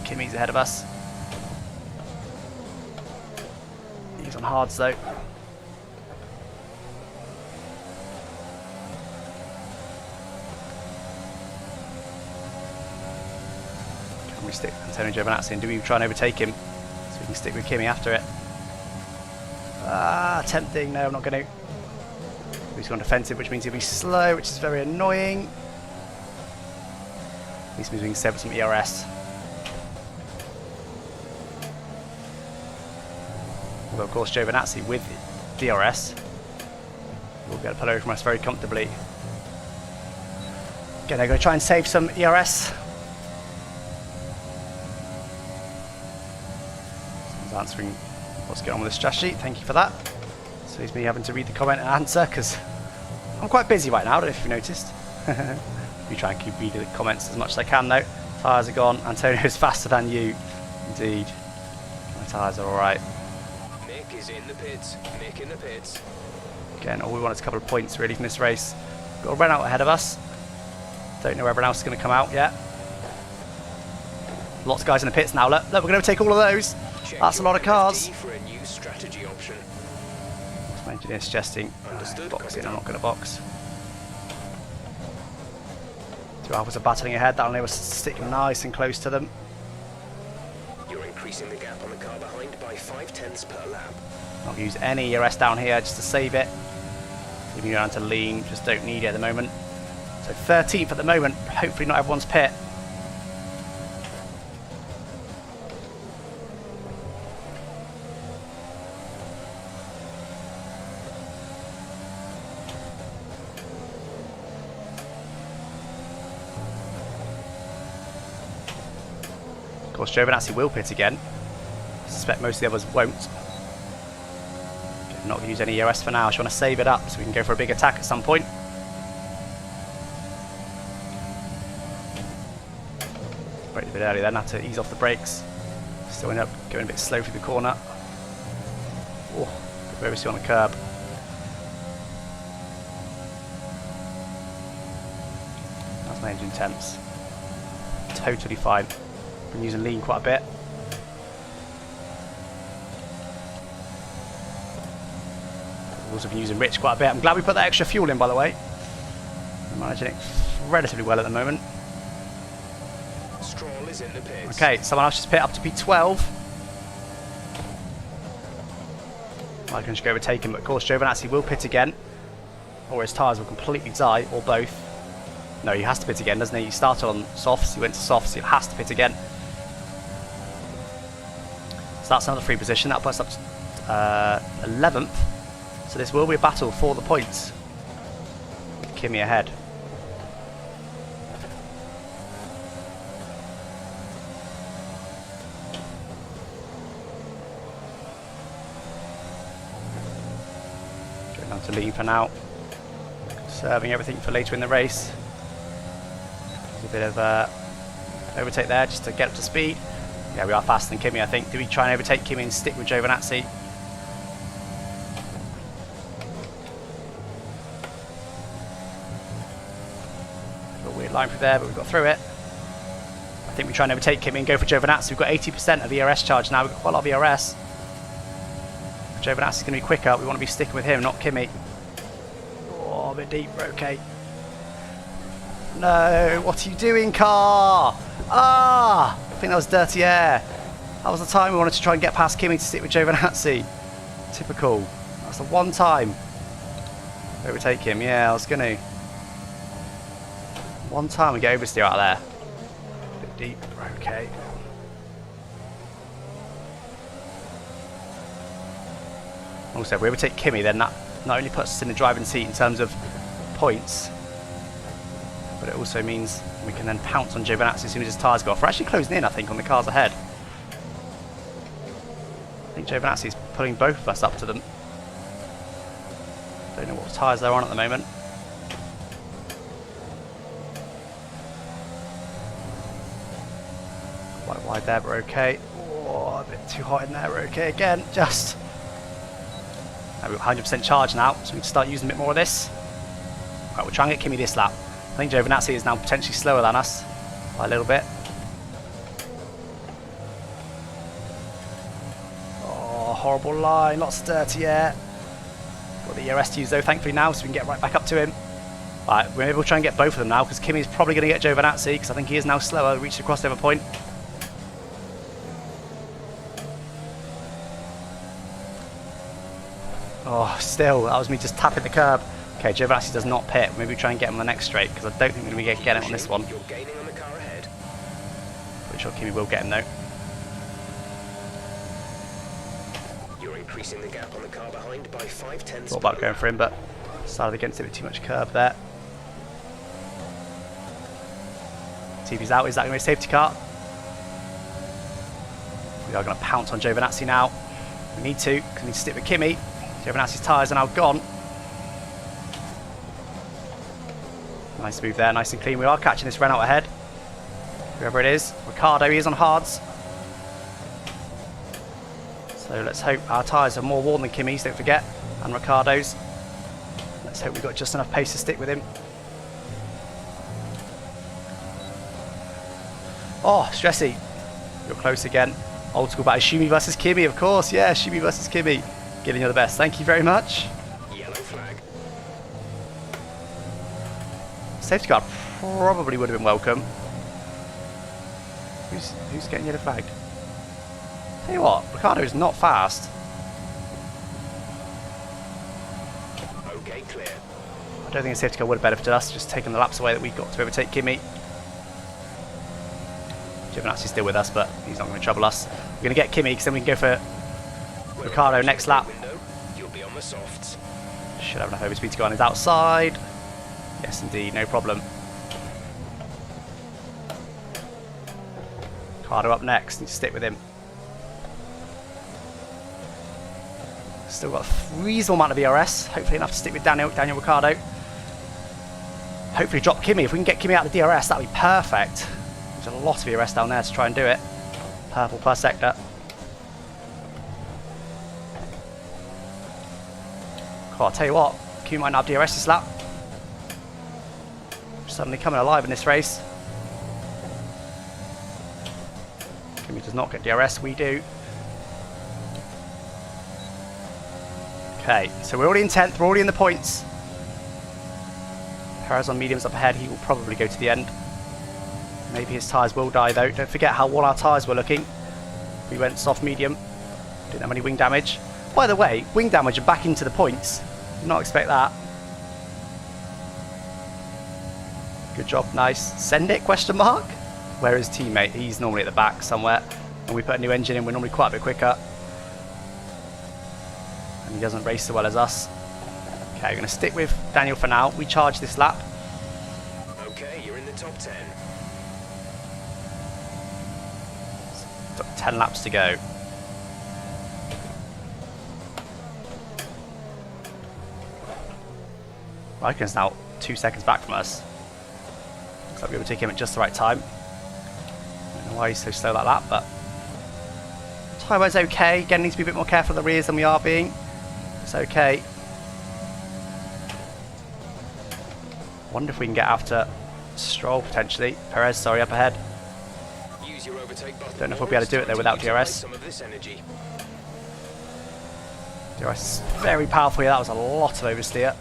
Kimmy's ahead of us. He's on hards though. Can we stick Antonio Giovinazzi and do we try and overtake him so we can stick with Kimmy after it? Ah, tempting. No, I'm not going to. He's gone defensive, which means he'll be slow, which is very annoying. This means we can save some ERS. Although, of course, Giovinazzi with DRS will be able to pull over from us very comfortably. Again, I'm going to try and save some ERS. Someone's answering what's going on with the strategy. Thank you for that. Saves me having to read the comment and answer because I'm quite busy right now. I don't know if you've noticed. We try and keep reading the comments as much as I can though. Tyres are gone. Antonio's faster than you. Indeed. My tyres are alright. Mick is in the pits. Mick in the pits. Again, all we want is a couple of points really from this race. Got a run out ahead of us. Don't know where everyone else is going to come out yet. Lots of guys in the pits now. Look, we're going to take all of those. That's a lot of cars. For a new strategy option. My engineer suggesting boxing. I'm not going to box. Two Alphas are battling ahead. That'll enable us to stick nice and close to them. You're increasing the gap on the car behind by 0.5 per lap. Not use any ERS down here just to save it. Leaving you down to lean, just don't need it at the moment. So 13th at the moment, hopefully not everyone's pit. Of course, Giovinazzi will pit again. I suspect most of the others won't. Not going to use any ERS for now. I just want to save it up so we can go for a big attack at some point. Braked a bit early then, had to ease off the brakes. Still end up going a bit slow through the corner. Oh, good oversee on the curb. That's my engine temps. Totally fine. Been using lean quite a bit. I've also been using rich quite a bit. I'm glad we put that extra fuel in, by the way. I'm managing it relatively well at the moment. Stroll is in the pits. Okay, someone else just pit up to P12. I can just go overtake him, but of course Giovinazzi will pit again. Or his tyres will completely die, or both. No, he has to pit again, doesn't he? He started on softs, he went to softs, so he has to pit again. So that's another free position. That puts us up to 11th. So this will be a battle for the points. With Kimi ahead. Going down to lean for now. Conserving everything for later in the race. There's a bit of overtake there just to get up to speed. Yeah, we are faster than Kimi, I think. Do we try and overtake Kimi and stick with Giovinazzi? A weird line through there, but we've got through it. I think we try and overtake Kimi and go for Giovinazzi. We've got 80% of ERS charge now. We've got quite a lot of ERS. Giovanazzi's going to be quicker. We want to be sticking with him, not Kimi. Oh, a bit deep. We're okay. No, what are you doing, car? Ah! I think that was dirty air. That was the time we wanted to try and get past Kimi to stick with Giovinazzi. Typical. That's the one time. Overtake him. Yeah, I was going to. One time we get oversteer out of there. A bit deep. We're okay. Also, if we overtake Kimi, then that not only puts us in the driving seat in terms of points, but it also means we can then pounce on Giovinazzi as soon as his tyres go off. We're actually closing in, I think, on the cars ahead. I think Giovinazzi is pulling both of us up to them. Don't know what tyres they're on at the moment. Quite wide there, but we're okay. Oh, a bit too hot in there, we're okay again. Just. We're 100% charge now, so we can start using a bit more of this. Right, we'll try and get Kimi this lap. I think Giovinazzi is now potentially slower than us by a little bit. Oh, horrible line, lots of dirty air. Got the ERS to use though, thankfully now, so we can get right back up to him. Right, maybe we'll try and get both of them now, because Kimi's probably going to get Giovinazzi, because I think he is now slower. Reached the crossover point. Oh, still, that was me just tapping the curb. Okay, Giovinazzi does not pit. Maybe try and get him on the next straight, because I don't think we're going to be getting him on this one. You're gaining on the car ahead. Pretty sure Kimi will get him though. You're increasing the gap on the car behind by 0.5. Thought about going for him, but decided against it with too much curb there. TV's out. Is that going to be a safety car? We are going to pounce on Giovinazzi now. We need to, because we need to stick with Kimi. Giovinazzi's tyres are now gone. Nice move there, nice and clean. We are catching this Renault ahead. Whoever it is. Ricardo, he is on hards. So let's hope our tyres are more worn than Kimi's, don't forget. And Ricardo's. Let's hope we've got just enough pace to stick with him. Oh, Stressy. You're close again. Old school battle. Schumi versus Kimi, of course. Yeah, Schumi versus Kimi. Giving you the best. Thank you very much. Yellow flag. Safety car probably would have been welcome. Who's getting yellow flagged? Tell you what, Ricardo's not fast. Okay, clear. I don't think a safety car would have benefited us, just taking the laps away that we got to overtake Kimi. Giovinazzi's still with us, but he's not going to trouble us. We're going to get Kimi because then we can go for Ricardo next lap. You'll be on the softs. Should have enough overspeed to go on his outside. Yes, indeed, no problem. Ricardo up next, need to stick with him. Still got a reasonable amount of ERS. Hopefully enough to stick with Daniel Ricciardo. Hopefully drop Kimi. If we can get Kimi out of the DRS, that'd be perfect. There's a lot of ERS down there to try and do it. Purple per sector. Oh, I'll tell you what, Kimi might not have DRS this lap. Suddenly coming alive in this race. Kimi does not get DRS, we do. Okay, so we're already in 10th, we're already in the points. Perez on mediums up ahead, he will probably go to the end. Maybe his tyres will die though. Don't forget how well our tyres were looking. We went soft medium, didn't have any wing damage. By the way, wing damage and back into the points. Did not expect that. Good job, nice. Send it, question mark? Where is teammate? He's normally at the back somewhere. When we put a new engine in, we're normally quite a bit quicker. And he doesn't race so well as us. Okay, we're going to stick with Daniel for now. We charge this lap. Okay, you're in the top 10. Got 10 laps to go. Raikkonen's now 2 seconds back from us. Looks like we were taking him at just the right time. I don't know why he's so slow like that, but tyre-wise okay. Again, needs to be a bit more careful of the rears than we are being. It's okay. Wonder if we can get after Stroll potentially. Perez, sorry, up ahead. Use your overtake button. Don't know if we'll be able to do it though without DRS. Some of this energy. DRS is very powerful here. That was a lot of oversteer.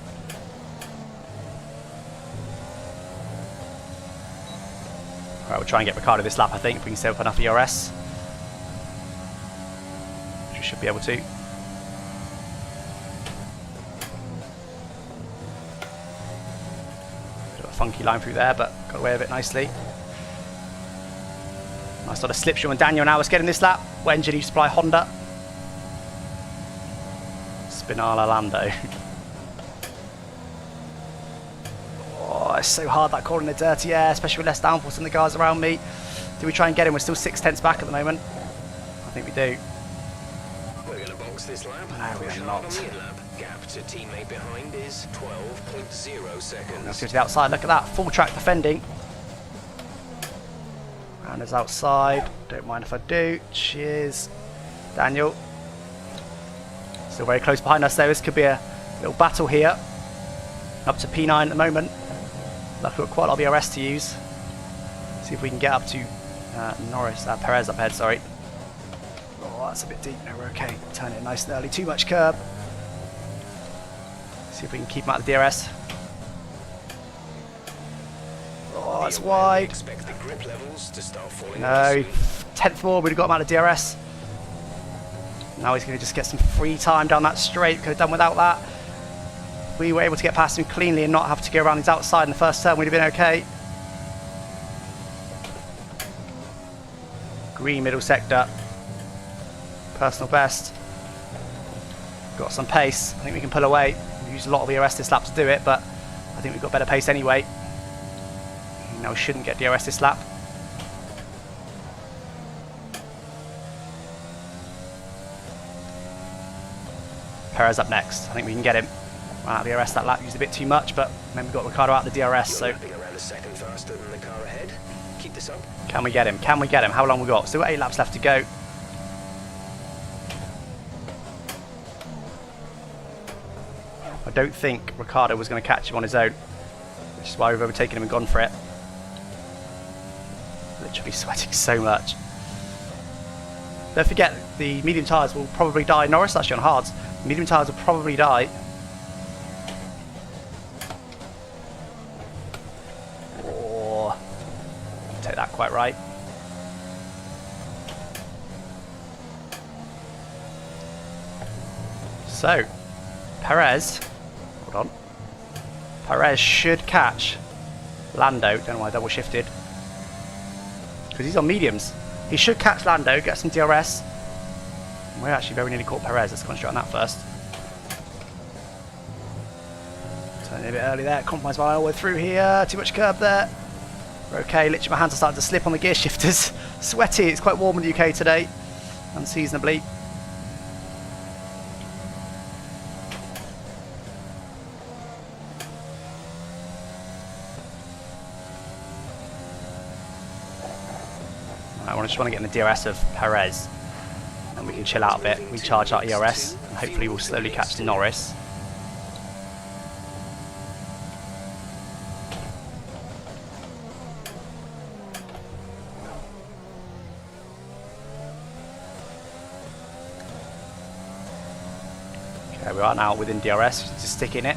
Alright, we'll try and get Ricciardo this lap, I think, if we can save up enough ERS. Which we should be able to. Bit of a funky line through there, but got away with it nicely. Nice lot of slipstream on Daniel now. Let's get in this lap. What engine do you supply? Honda. Spinala Lando. Oh, it's so hard that corner in the dirty air, especially with less downforce than the guys around me. Do we try and get him? We're still 6/10 back at the moment. I think we do. We're going to box this lap. No, we are not. Gap to teammate behind is 12.0 seconds. Let's go to the outside. Look at that. Full track defending. Round is outside. Don't mind if I do. Cheers. Daniel. Still very close behind us though. This could be a little battle here. Up to P9 at the moment. Luckily we've got quite a lot of ERS to use. See if we can get up to Perez up ahead, sorry. Oh, that's a bit deep. No, we're okay. Turn it nice and early. Too much curb. See if we can keep him out of the DRS. Oh, that's wide. Expect the grip levels to start falling. No, 10th more, we'd have got him out of DRS. Now he's going to just get some free time down that straight. Could have done without that. We were able to get past him cleanly and not have to go around his outside in the first turn. We'd have been okay. Green middle sector. Personal best. Got some pace. I think we can pull away. We used a lot of ERS this lap to do it, but I think we've got better pace anyway. Now we shouldn't get DRS this lap. Perez up next. I think we can get him. Ran out of DRS that lap, used a bit too much, but then we got Ricciardo out of the DRS, so around a second faster than the car ahead. Keep this up. can we get him? Can we get him? How long we got? Still got 8 laps left to go. I don't think Ricciardo was going to catch him on his own, which is why we've overtaken him and gone for it. Literally sweating so much. Don't forget, the medium tyres will probably die. Norris actually on hards. Medium tyres will probably die. right. So, Perez, hold on. Perez should catch Lando. Don't know why I double shifted. Because he's on mediums. He should catch Lando, get some DRS. We're actually very nearly caught Perez. Let's concentrate on that first. Turning a bit early there. Compromise my all the way through here. Too much curb there. We're okay. Literally my hands are starting to slip on the gear shifters. Sweaty. It's quite warm in the UK today. Unseasonably. I just want to get in the DRS of Perez, and we can chill out a bit, recharge our ERS, and hopefully we'll slowly catch Norris. Okay, we are now within DRS, just stick in it.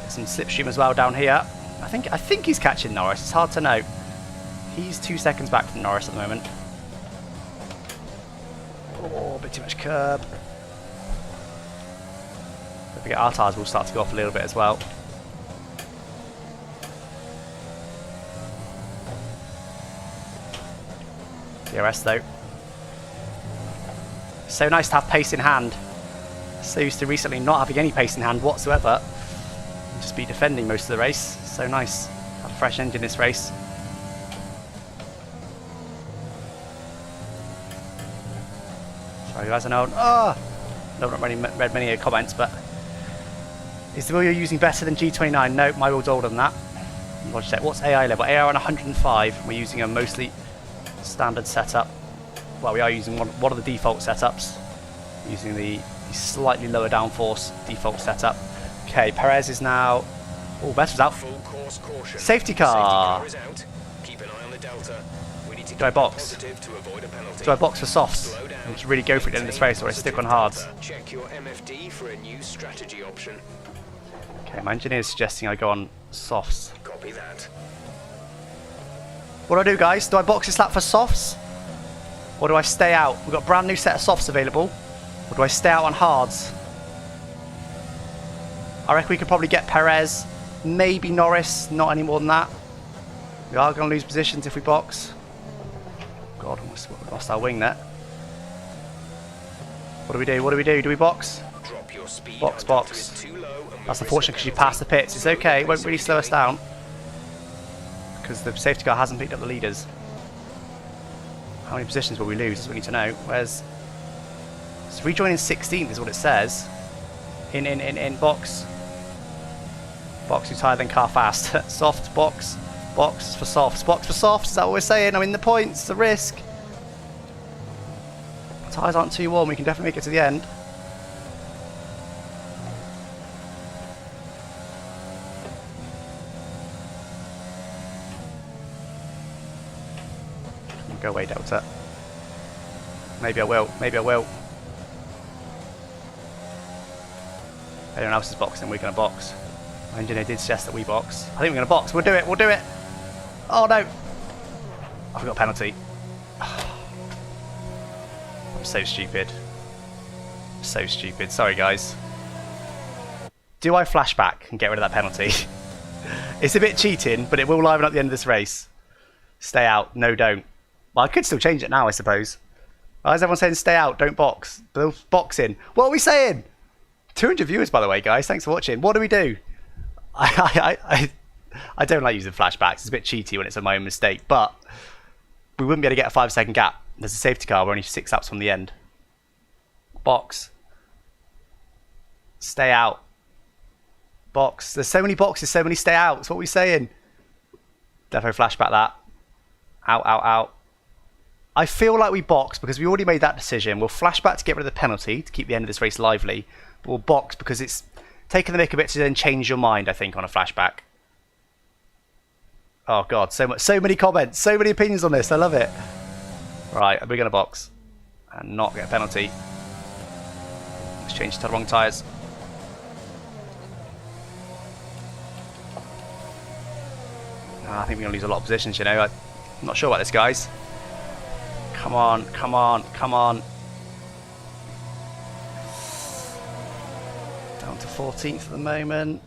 Get some slipstream as well down here. I think he's catching Norris, it's hard to know. He's 2 seconds back from Norris at the moment. Oh, a bit too much curb. Don't forget our tyres will start to go off a little bit as well. DRS though. So nice to have pace in hand. So used to recently not having any pace in hand whatsoever. Just be defending most of the race. So nice. Have a fresh engine this race. Sorry guys, I know. I've not read many comments, but is the wheel you're using better than G29? No, my wheel's older than that. Logitech. What's AI level? AI on 105. We're using a mostly standard setup. Well, we are using one of the default setups. Using the slightly lower downforce default setup. Okay, Perez is now. Oh, Best was out. Full course caution. Safety car. Safety car is out. Keep an eye on the delta. We need to Do I keep box? positive to avoid a penalty. Do I box for softs? Slow down. And just really go for it at the end of this race, or I stick on hards? Check your MFD for a new strategy option. Okay, my engineer is suggesting I go on softs. Copy that. What do I do, guys? Do I box this lap for softs? Or do I stay out? We've got a brand new set of softs available. Or do I stay out on hards? I reckon we could probably get Perez, maybe Norris, not any more than that. We are going to lose positions if we box. God, we lost our wing there. What do we do? What do we do? Do we box? Drop your speed. Box, Our box. delta is too low and we That's risk unfortunate a because you penalty. passed the pits. It's okay. It won't really slow us down. Because the safety car hasn't picked up the leaders. How many positions will we lose? That's what we need to know. Where's... So rejoining 16th is what it says. In box. Box who's higher than car fast. Soft, box. Box for softs. Box for softs. Is that what we're saying? I mean, the points, the risk. Tyres aren't too warm. We can definitely make it to the end. Go away, Delta. Maybe I will. Maybe I will. Anyone else is boxing, we're going to box. My engineer did suggest that we box. I think we're going to box. We'll do it. We'll do it. Oh, no. I've got a penalty. I'm so stupid. So stupid. Sorry, guys. Do I flashback and get rid of that penalty? It's a bit cheating, but it will liven up the end of this race. Stay out. No, don't. Well, I could still change it now, I suppose. Why is everyone saying stay out, don't box? Boxing. What are we saying? 200 viewers, by the way, guys. Thanks for watching. What do we do? I don't like using flashbacks. It's a bit cheaty when it's my own mistake, but we wouldn't be able to get a 5-second gap. There's a safety car. We're only 6 laps from the end. Box. Stay out. Box. There's so many boxes, so many stay outs. What are we saying? Defo flashback that. Out, out, out. I feel like we box because we already made that decision. We'll flash back to get rid of the penalty to keep the end of this race lively. But we'll box because it's taking the mick a bit to then change your mind, I think, on a flashback. Oh god, so many comments, so many opinions on this. I love it. Right, we're gonna box and not get a penalty. Let's change to the wrong tyres. I think we're gonna lose a lot of positions, you know. I'm not sure about this, guys. Come on, come on, come on. Down to 14th at the moment.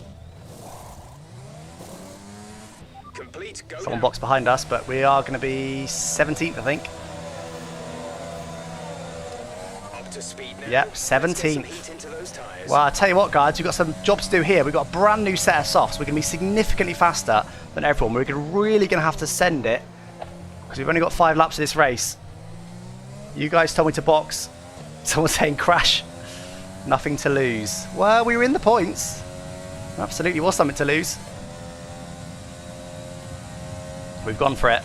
Complete. Go Someone now. boxed behind us, but we are going to be 17th, I think. Up to speed now. Yep, Let's get some 17th. heat into those tyres. Well, I tell you what, guys, we've got some jobs to do here. We've got a brand new set of softs. We're going to be significantly faster than everyone. We're really going to have to send it because we've only got 5 laps of this race. You guys told me to box. Someone's saying crash. Nothing to lose. Well, we were in the points. Absolutely was something to lose. We've gone for it.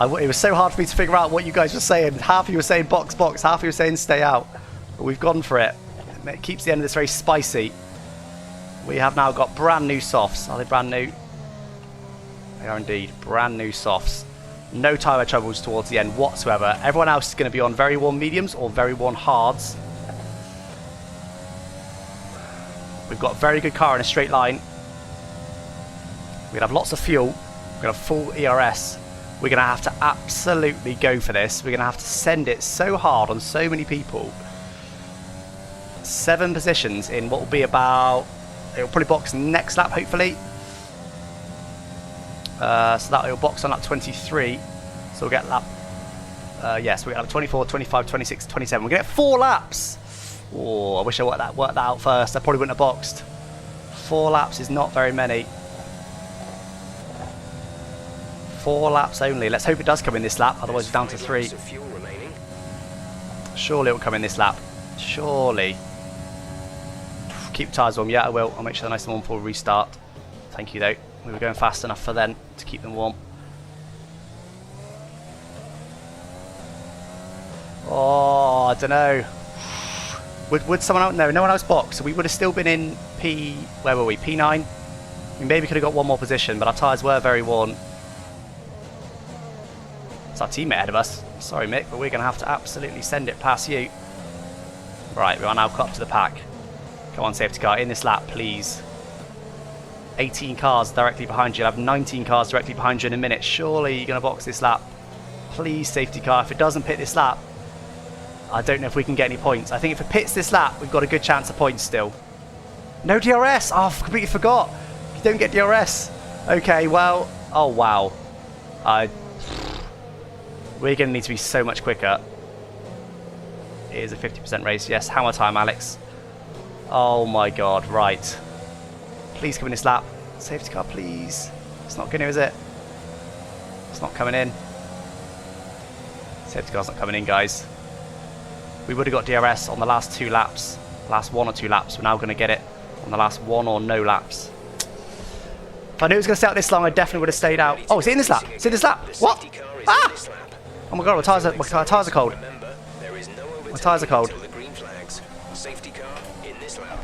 It was so hard for me to figure out what you guys were saying. Half of you were saying box, box. Half of you were saying stay out. But we've gone for it. It keeps the end of this race spicy. We have now got brand new softs. Are they brand new? They are indeed. Brand new softs. No tyre troubles towards the end whatsoever. Everyone else is going to be on very warm mediums or very warm hards. We've got a very good car in a straight line. We're going to have lots of fuel. We're going to have full ERS. We're going to have to absolutely go for this. We're going to have to send it so hard on so many people. 7 positions in what will be about... It'll probably box next lap, hopefully. So that will box on lap 23. So we'll get lap... yes, we'll get lap 24, 25, 26, 27. We're going to get 4 laps. Oh, I wish I worked that out first. I probably wouldn't have boxed. 4 laps is not very many. 4 laps only. Let's hope it does come in this lap, otherwise it's down to 3. Of fuel remaining. Surely it will come in this lap. Surely. Keep tyres warm. Yeah, I will. I'll make sure they're nice and warm before we restart. Thank you, though. We were going fast enough for then to keep them warm. Oh, I don't know. Would someone else? No, no one else boxed. So we would have still been in P... Where were we? P9? We maybe could have got one more position, but our tyres were very worn. It's our teammate ahead of us. Sorry, Mick, but we're going to have to absolutely send it past you. Right, we are now caught up to the pack. Come on, safety car, in this lap, please. 18 cars directly behind you. You'll have 19 cars directly behind you in a minute. Surely you're going to box this lap. Please, safety car. If it doesn't pit this lap, I don't know if we can get any points. I think if it pits this lap, we've got a good chance of points still. No DRS! Oh, I completely forgot. You don't get DRS. Okay, well... Oh, wow. We're going to need to be so much quicker. It is a 50% race. Yes, hammer time, Alex. Oh my god, right. Please come in this lap. Safety car, please. It's not going to, is it? It's not coming in. Safety car's not coming in, guys. We would have got DRS on the last 2 laps. Last 1 or 2 laps. We're now going to get it on the last 1 or no laps. If I knew it was going to stay out this long, I definitely would have stayed out. Oh, it's in this lap. It's in this lap. What? Ah! Oh my god, my tyres are cold. My tyres are cold. Safety car in this lap.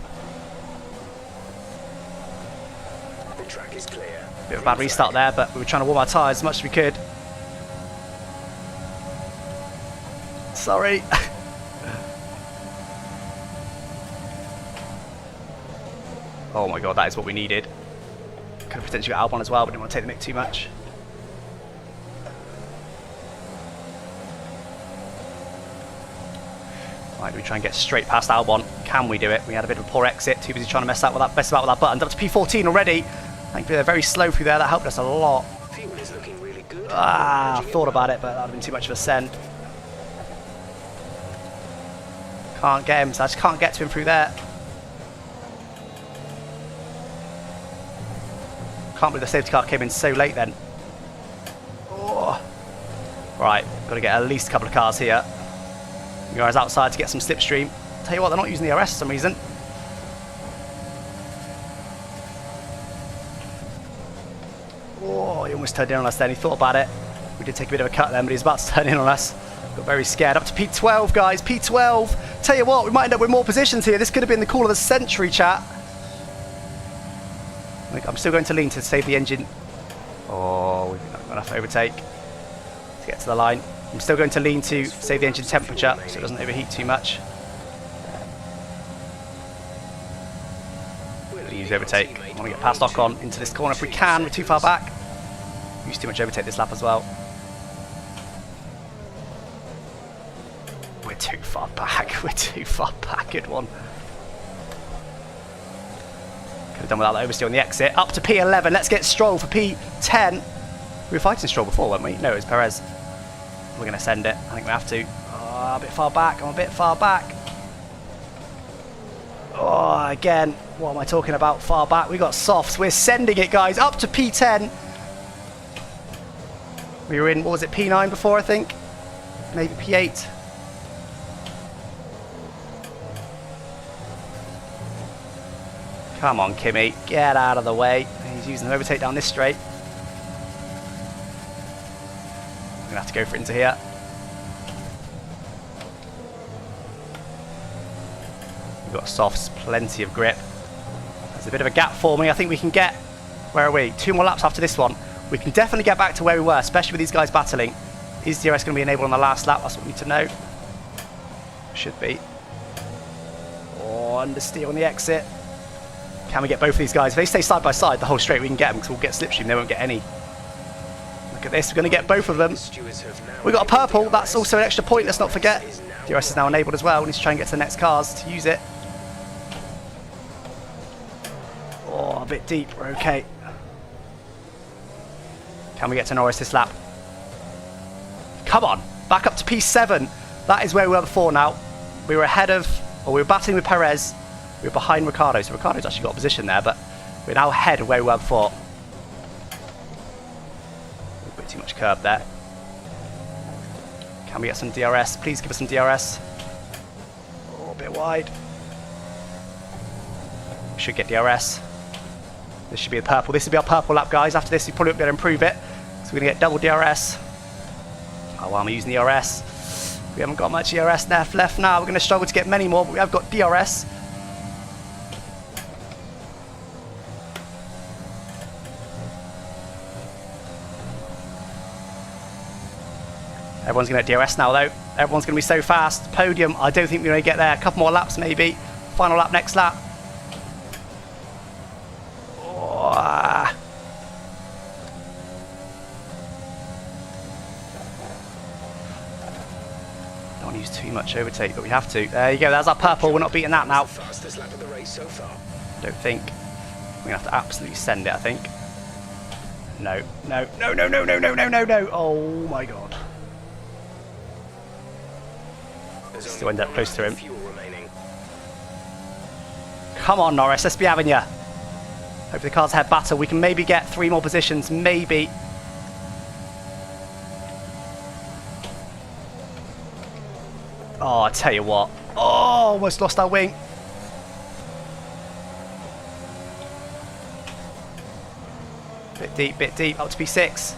The track is clear. Bit of a bad restart there, but we were trying to warm our tyres as much as we could. Sorry. Oh my god, that is what we needed. Could have potentially got Albon as well, but didn't want to take the mick too much. Right, do we try and get straight past Albon? Can we do it? We had a bit of a poor exit. Too busy trying to mess about with that button. Up to P14 already. Thankfully they're very slow through there. That helped us a lot. Fuel is looking really good. I thought about it, but that would have been too much of a send. Can't get him, so I just can't get to him through there. Can't believe the safety car came in so late then. Oh. Right, got to get at least a couple of cars here. You guys outside to get some slipstream. Tell you what, they're not using the RS for some reason. Oh, he almost turned in on us then. He thought about it. We did take a bit of a cut then, but he's about to turn in on us. Got very scared. Up to P12, guys. P12. Tell you what, we might end up with more positions here. This could have been the call of the century, chat. I'm still going to lean to save the engine. Oh, we've not got enough overtake to get to the line. I'm still going to lean to save the engine temperature so it doesn't overheat too much. Use overtake. I want to get past Ocon into this corner if we can. We're too far back. Use too much overtake this lap as well. we're too far back. We're too far back. Good one. Could have done without that oversteer on the exit. Up to P11. Let's get Stroll for P10. We were fighting Stroll before, weren't we? No, it was Perez. We're going to send it. I think we have to. Oh, a bit far back. I'm a bit far back. Oh, again. What am I talking about? Far back. We got softs. We're sending it, guys. Up to P10. We were in, what was it, P9 before, I think? Maybe P8. Come on, Kimmy. Get out of the way. He's using an overtake down this straight. We're going to have to go for it into here. We've got softs, plenty of grip. There's a bit of a gap forming. I think we can get... Where are we? 2 more laps after this one. We can definitely get back to where we were, especially with these guys battling. Is DRS going to be enabled on the last lap? That's what we need to know. Should be. Oh, understeer on the exit. Can we get both of these guys? If they stay side by side the whole straight, we can get them because we'll get slipstream. They won't get any. Look at this. We're going to get both of them. We got a purple. That's also an extra point. Let's not forget. DRS is now enabled as well. We need to try and get to the next cars to use it. Oh, a bit deep. We're okay. Can we get to Norris this lap? Come on. Back up to P7. That is where we were before now. We were ahead of, or we were battling with Perez. We were behind Ricciardo. So Ricciardo's actually got a position there, but we're now ahead of where we were before. A bit too much curb there. Can we get some DRS? Please give us some DRS. Oh, a bit wide. We should get DRS. This should be a purple. This will be our purple lap, guys. After this, we probably won't be able to improve it. So we're going to get double DRS. Oh, why am I using the DRS? We haven't got much DRS left now. We're going to struggle to get many more, but we have got DRS. Everyone's going to get DRS now, though. Everyone's going to be so fast. Podium, I don't think we're going to get there. A couple more laps, maybe. Final lap, next lap. Don't want to use too much overtake, but we have to. There you go, there's our purple. We're not beating that now. Fastest lap of the race so far. Don't think. We're going to have to absolutely send it, I think. No, no, no, no, no, no, no, no, no, no. Oh my god. Still end up close to him. Come on, Norris, let's be having you. Hope the cars head battle. We can maybe get 3 more positions, maybe. Oh, I tell you what. Oh, almost lost our wing. Bit deep, up to P6.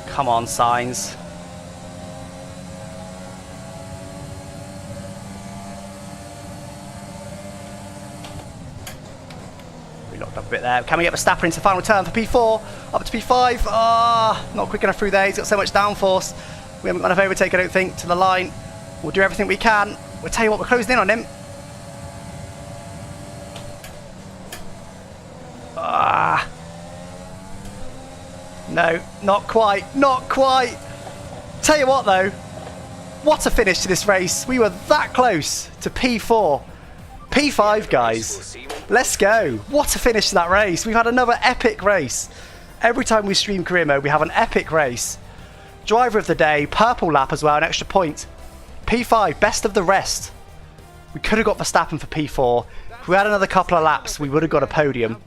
Come on, Sainz. We locked up a bit there. Can we get Verstappen into the final turn for P4? Up to P5. Ah, not quick enough through there. He's got so much downforce. We haven't got enough overtake, I don't think, to the line. We'll do everything we can. We'll tell you what, we're closing in on him. Ah. No, not quite. Not quite. Tell you what, though. What a finish to this race. We were that close to P4. P5, guys. Let's go. What a finish to that race. We've had another epic race. Every time we stream career mode, we have an epic race. Driver of the day, purple lap as well, an extra point. P5, best of the rest. We could have got Verstappen for P4. If we had another couple of laps, we would have got a podium.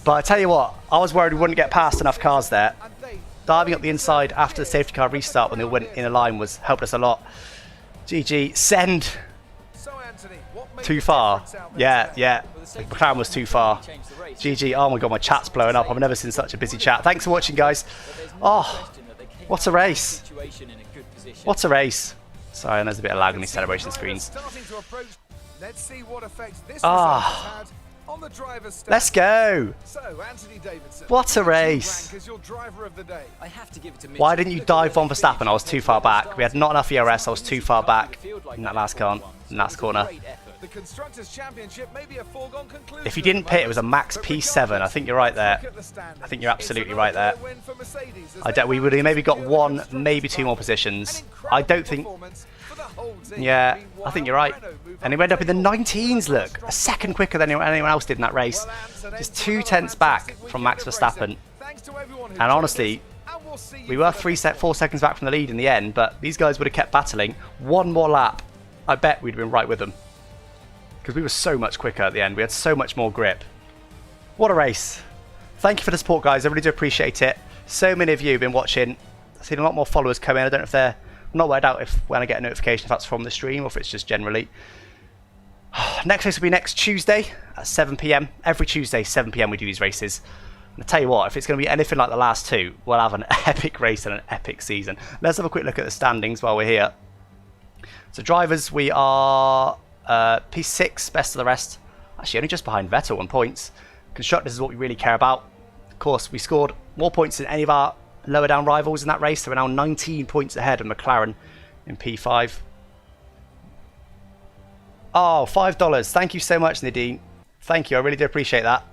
But I tell you what, I was worried we wouldn't get past enough cars there. Diving up the inside after the safety car restart when they went in a line was helped us a lot. GG, send. Too far. Yeah. The McLaren was too far. GG, oh my god, my chat's blowing up. I've never seen such a busy chat. Thanks for watching, guys. Oh, what a race. What a race. Sorry, and there's a bit of lag on these celebration screens. Ah. Let's go. What a race. Why didn't you dive on Verstappen? I was too far back. We had not enough ERS. I was too far back in that last corner. The Constructors' Championship may be a foregone conclusion. If you didn't pit, it was a max P7. I think you're right there. I think you're absolutely right there. We would have maybe got one, maybe two more positions. I don't think... Yeah, I think you're right. And he went up in the 19s, look. A second quicker than anyone else did in that race. Just 2/10 back from Max Verstappen. And honestly, we were 4 seconds back from the lead in the end, but these guys would have kept battling. One more lap, I bet we'd have been right with them. Because we were so much quicker at the end. We had so much more grip. What a race. Thank you for the support, guys. I really do appreciate it. So many of you have been watching. I've seen a lot more followers come in. I don't know if they're... I'm not worried out if when I get a notification if that's from the stream or if it's just generally. Next race will be next Tuesday at 7 PM. Every Tuesday, 7 PM we do these races. And I tell you what, if it's going to be anything like the last two, we'll have an epic race and an epic season. Let's have a quick look at the standings while we're here. So drivers, we are P6, best of the rest. Actually, only just behind Vettel on points. Constructors is what we really care about. Of course, we scored more points than any of our lower down rivals in that race. So we're now 19 points ahead of McLaren in P5. Oh, $5. Thank you so much, Nadine. Thank you. I really do appreciate that.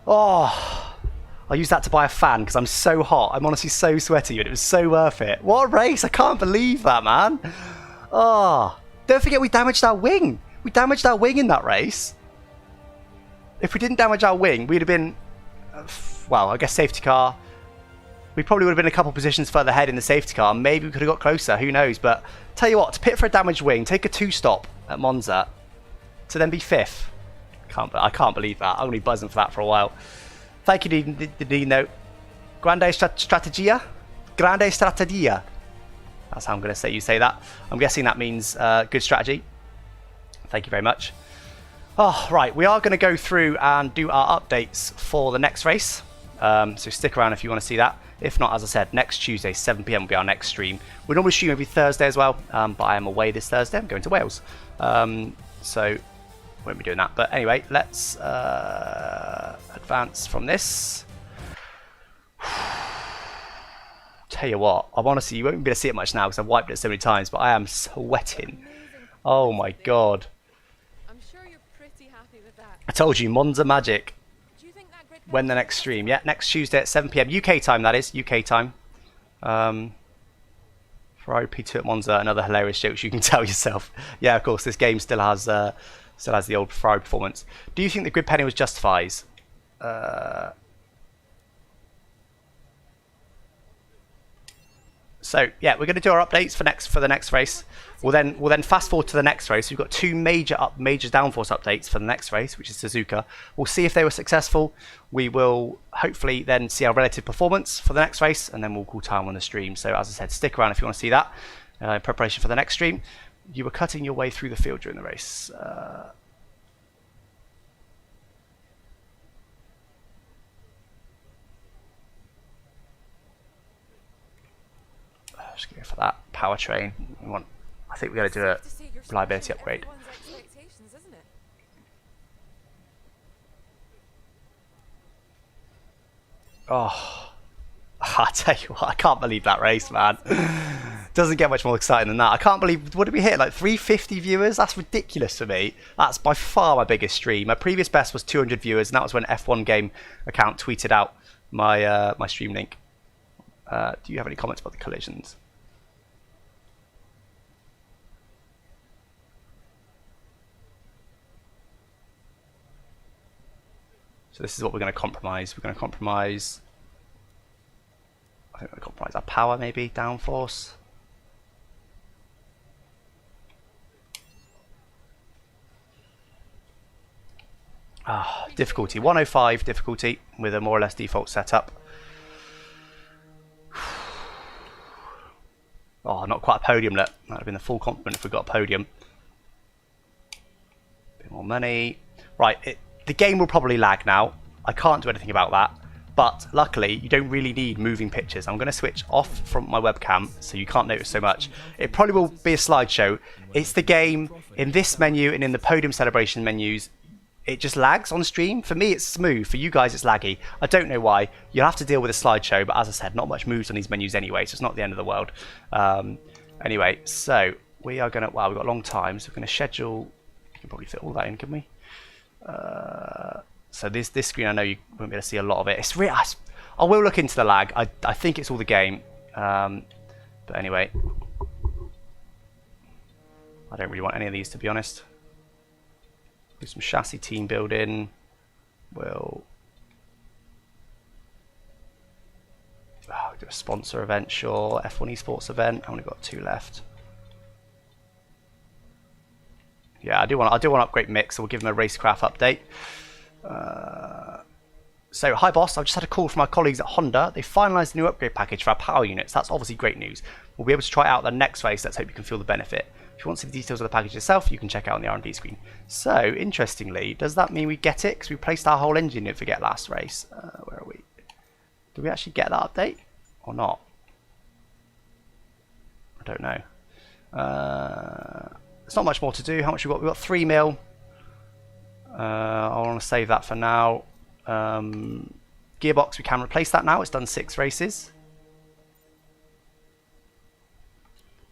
Oh, I'll use that to buy a fan because I'm so hot. I'm honestly so sweaty, but it was so worth it. What a race. I can't believe that, man. Oh, don't forget we damaged our wing. We damaged our wing in that race. If we didn't damage our wing, we'd have been, well, I guess safety car. We probably would have been a couple positions further ahead in the safety car. Maybe we could have got closer. Who knows? But tell you what, to pit for a damaged wing, take a 2-stop at Monza, to then be 5th. I can't believe that. I'm going to be buzzing for that for a while. Thank you, Dino. Grande strategia? Grande strategia. That's how I'm going to say you say that. I'm guessing that means good strategy. Thank you very much. Oh, right. We are going to go through and do our updates for the next race. So stick around if you want to see that. If not, as I said, next Tuesday, 7 PM will be our next stream. We normally stream every Thursday as well, but I am away this Thursday. I'm going to Wales. So won't be doing that. But anyway, let's advance from this. Tell you what, I'm honestly, you won't be able to see it much now because I've wiped it so many times, but I am sweating. Oh my god. I'm sure you're pretty happy with that. I told you, Monza magic. Do you think that grid When the next stream? Yeah, next Tuesday at 7 PM. UK time, that is. UK time. Ferrari P2 at Monza, another hilarious joke you can tell yourself. Yeah, of course, this game still has the old Ferrari performance. Do you think the grid penny was justified? So yeah, we're going to do our updates for the next race. We'll then fast forward to the next race. We've got two major downforce updates for the next race, which is Suzuka. We'll see if they were successful. We will hopefully then see our relative performance for the next race, and then we'll call time on the stream. So as I said, stick around if you want to see that in preparation for the next stream. You were cutting your way through the field during the race. Just go for that powertrain. I think we're going to do a reliability upgrade. Isn't it? Oh, I tell you what, I can't believe that race, man. Doesn't get much more exciting than that. I can't believe, what did we hit? Like 350 viewers? That's ridiculous for me. That's by far my biggest stream. My previous best was 200 viewers, and that was when F1 Game account tweeted out my my stream link. Do you have any comments about the collisions? So this is what we're going to compromise. We're going to compromise. I think we're going to compromise our power, maybe downforce. Difficulty 105 difficulty with a more or less default setup. Oh, not quite a podium. Look, that would have been the full compliment if we got a podium. Bit more money. Right, the game will probably lag now. I can't do anything about that. But luckily, you don't really need moving pictures. I'm going to switch off from my webcam so you can't notice so much. It probably will be a slideshow. It's the game in this menu and in the podium celebration menus. It just lags on stream. For me, it's smooth. For you guys, it's laggy. I don't know why. You'll have to deal with a slideshow. But as I said, not much moves on these menus anyway, so it's not the end of the world. Anyway, so we are going to... Wow, we've got a long time. So we're going to schedule can probably fit all that in, can we? So this screen, I know you won't be able to see a lot of it. It's really, I will look into the lag. I think it's all the game. But anyway, I don't really want any of these, to be honest. Do some chassis team building. We'll do a sponsor event, sure. F1 esports event. I've only got 2 left. Yeah, I do want to upgrade Mick, so we'll give him a racecraft update. So, hi boss, I've just had a call from my colleagues at Honda. They finalised the new upgrade package for our power units. That's obviously great news. We'll be able to try it out the next race. Let's hope you can feel the benefit. If you want to see the details of the package yourself, you can check out on the R&D screen. So, interestingly, does that mean we get it? Because we placed our whole engine unit for get last race. Where are we? Did we actually get that update? Or not? I don't know. There's not much more to do. How much we got? We've got 3 mil. I want to save that for now. Gearbox, we can replace that now. It's done 6 races.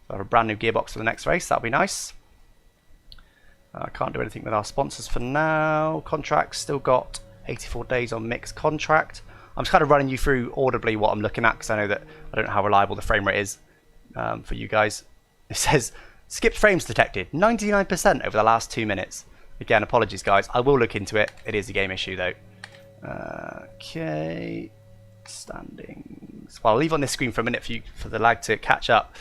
So I have a brand new gearbox for the next race. That'll be nice. I can't do anything with our sponsors for now. Contracts, still got 84 days on Mick's contract. I'm just kind of running you through audibly what I'm looking at because I know that I don't know how reliable the frame rate is for you guys. It says skipped frames detected 99% over the last 2 minutes. Again, apologies guys. I will look into it. It is a game issue though. Okay, standings. Well, I'll leave on this screen for a minute for the lag to catch up.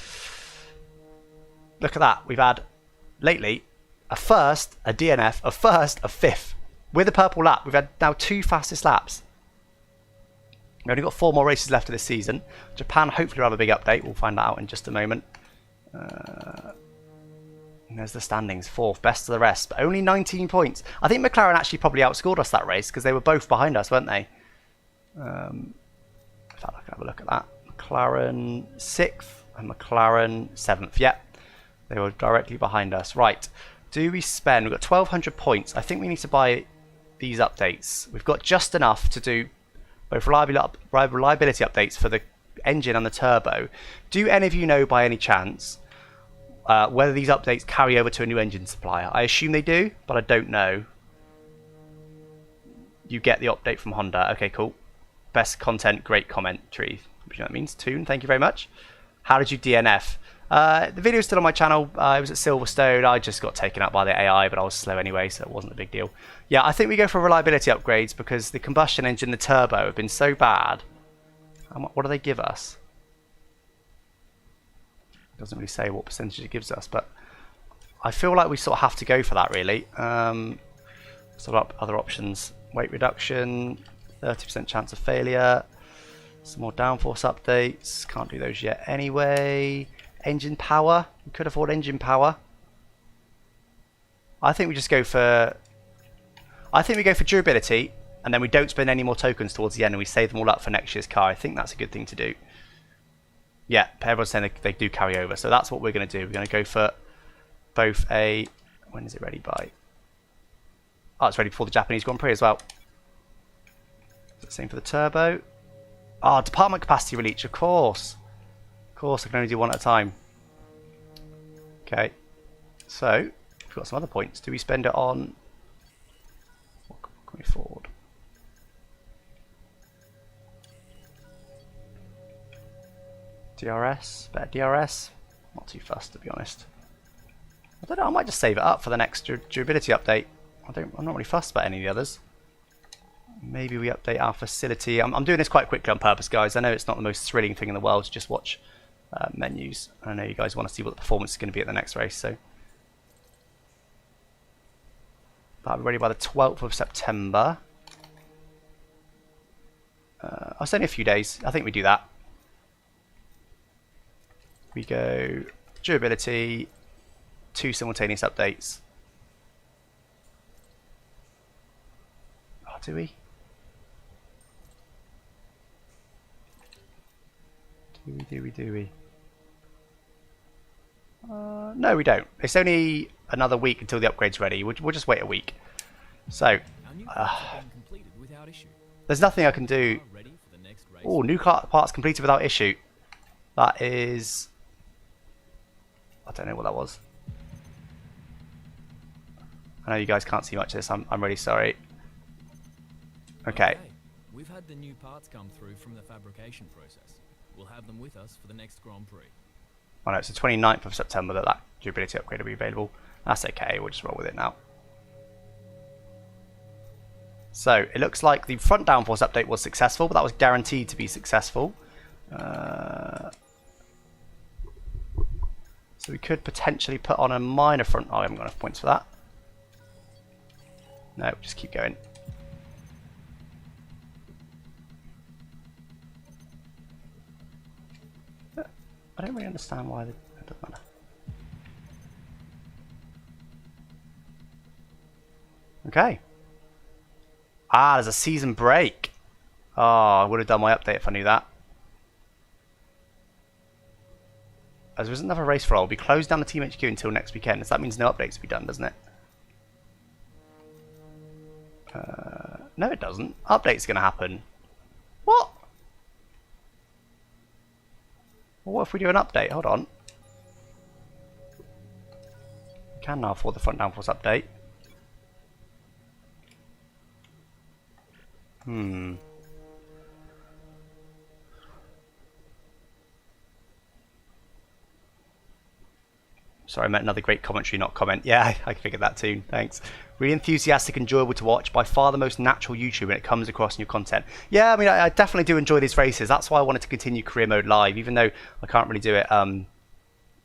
Look at that. We've had lately a first, a DNF, a first, a fifth. With a purple lap, we've had now 2 fastest laps. We've only got 4 more races left of this season. Japan hopefully will have a big update. We'll find that out in just a moment. And there's the standings. 4th, best of the rest, but only 19 points. I think McLaren actually probably outscored us that race because they were both behind us, weren't they? In fact, I can have a look at that. McLaren 6th and McLaren 7th. Yep, they were directly behind us. Right, do we spend? We've got 1,200 points. I think we need to buy these updates. We've got just enough to do both reliability updates for the engine and the turbo. Do any of you know by any chance whether these updates carry over to a new engine supplier? I assume they do, but I don't know. You get the update from Honda. Okay, cool. Best content, great commentary. You know what that means? Toon, thank you very much. How did you DNF? The video's still on my channel. It was at Silverstone. I just got taken out by the AI, but I was slow anyway, so it wasn't a big deal. Yeah, I think we go for reliability upgrades because the combustion engine and the turbo have been so bad. What do they give us? Doesn't really say what percentage it gives us, but I feel like we sort of have to go for that really. Sort of other options: weight reduction, 30% chance of failure, some more downforce updates. Can't do those yet anyway. Engine power, we could afford engine power. I think we just go for. I think we go for durability, and then we don't spend any more tokens towards the end, and we save them all up for next year's car. I think that's a good thing to do. Yeah, everyone's saying they do carry over, so that's what we're going to do. We're going to go for both a... When is it ready by? Oh, it's ready before the Japanese Grand Prix as well. Same for the turbo. Oh, department capacity release, of course. Of course, I can only do one at a time. Okay, so we've got some other points. Do we spend it on... What can we afford? DRS, better DRS. Not too fussed, to be honest. I don't know. I might just save it up for the next durability update. I'm not really fussed about any of the others. Maybe we update our facility. I'm doing this quite quickly on purpose, guys. I know it's not the most thrilling thing in the world to just watch menus. I know you guys want to see what the performance is going to be at the next race, so that'll be ready by the 12th of September. It's only a few days. I think we do that. We go durability, 2 simultaneous updates. Oh, do we? Do we? No, we don't. It's only another week until the upgrade's ready. We'll just wait a week. So, there's nothing I can do. Oh, new parts completed without issue. That is... I don't know what that was. I know you guys can't see much of this. I'm really sorry. Okay. We've had the new parts come through from the fabrication process. We'll have them with us for the next Grand Prix. Oh no, it's the 29th of September that durability upgrade will be available. That's okay, we'll just roll with it now. So, it looks like the front downforce update was successful, but that was guaranteed to be successful. So we could potentially put on a minor front... Oh, I haven't got enough points for that. No, just keep going. I don't really understand why it doesn't matter. Okay. Ah, there's a season break. Oh, I would have done my update if I knew that. As there is another race for all, we'll be closed down the Team HQ until next weekend. So that means no updates will be done, doesn't it? No, it doesn't. Update's going to happen. What? Well, what if we do an update? Hold on. We can now afford the front downforce update. Sorry, I meant another great commentary, not comment. Yeah, I figured that too. Thanks. Really enthusiastic, enjoyable to watch. By far the most natural YouTube when it comes across in your content. Yeah, I mean, I definitely do enjoy these races. That's why I wanted to continue career mode live, even though I can't really do it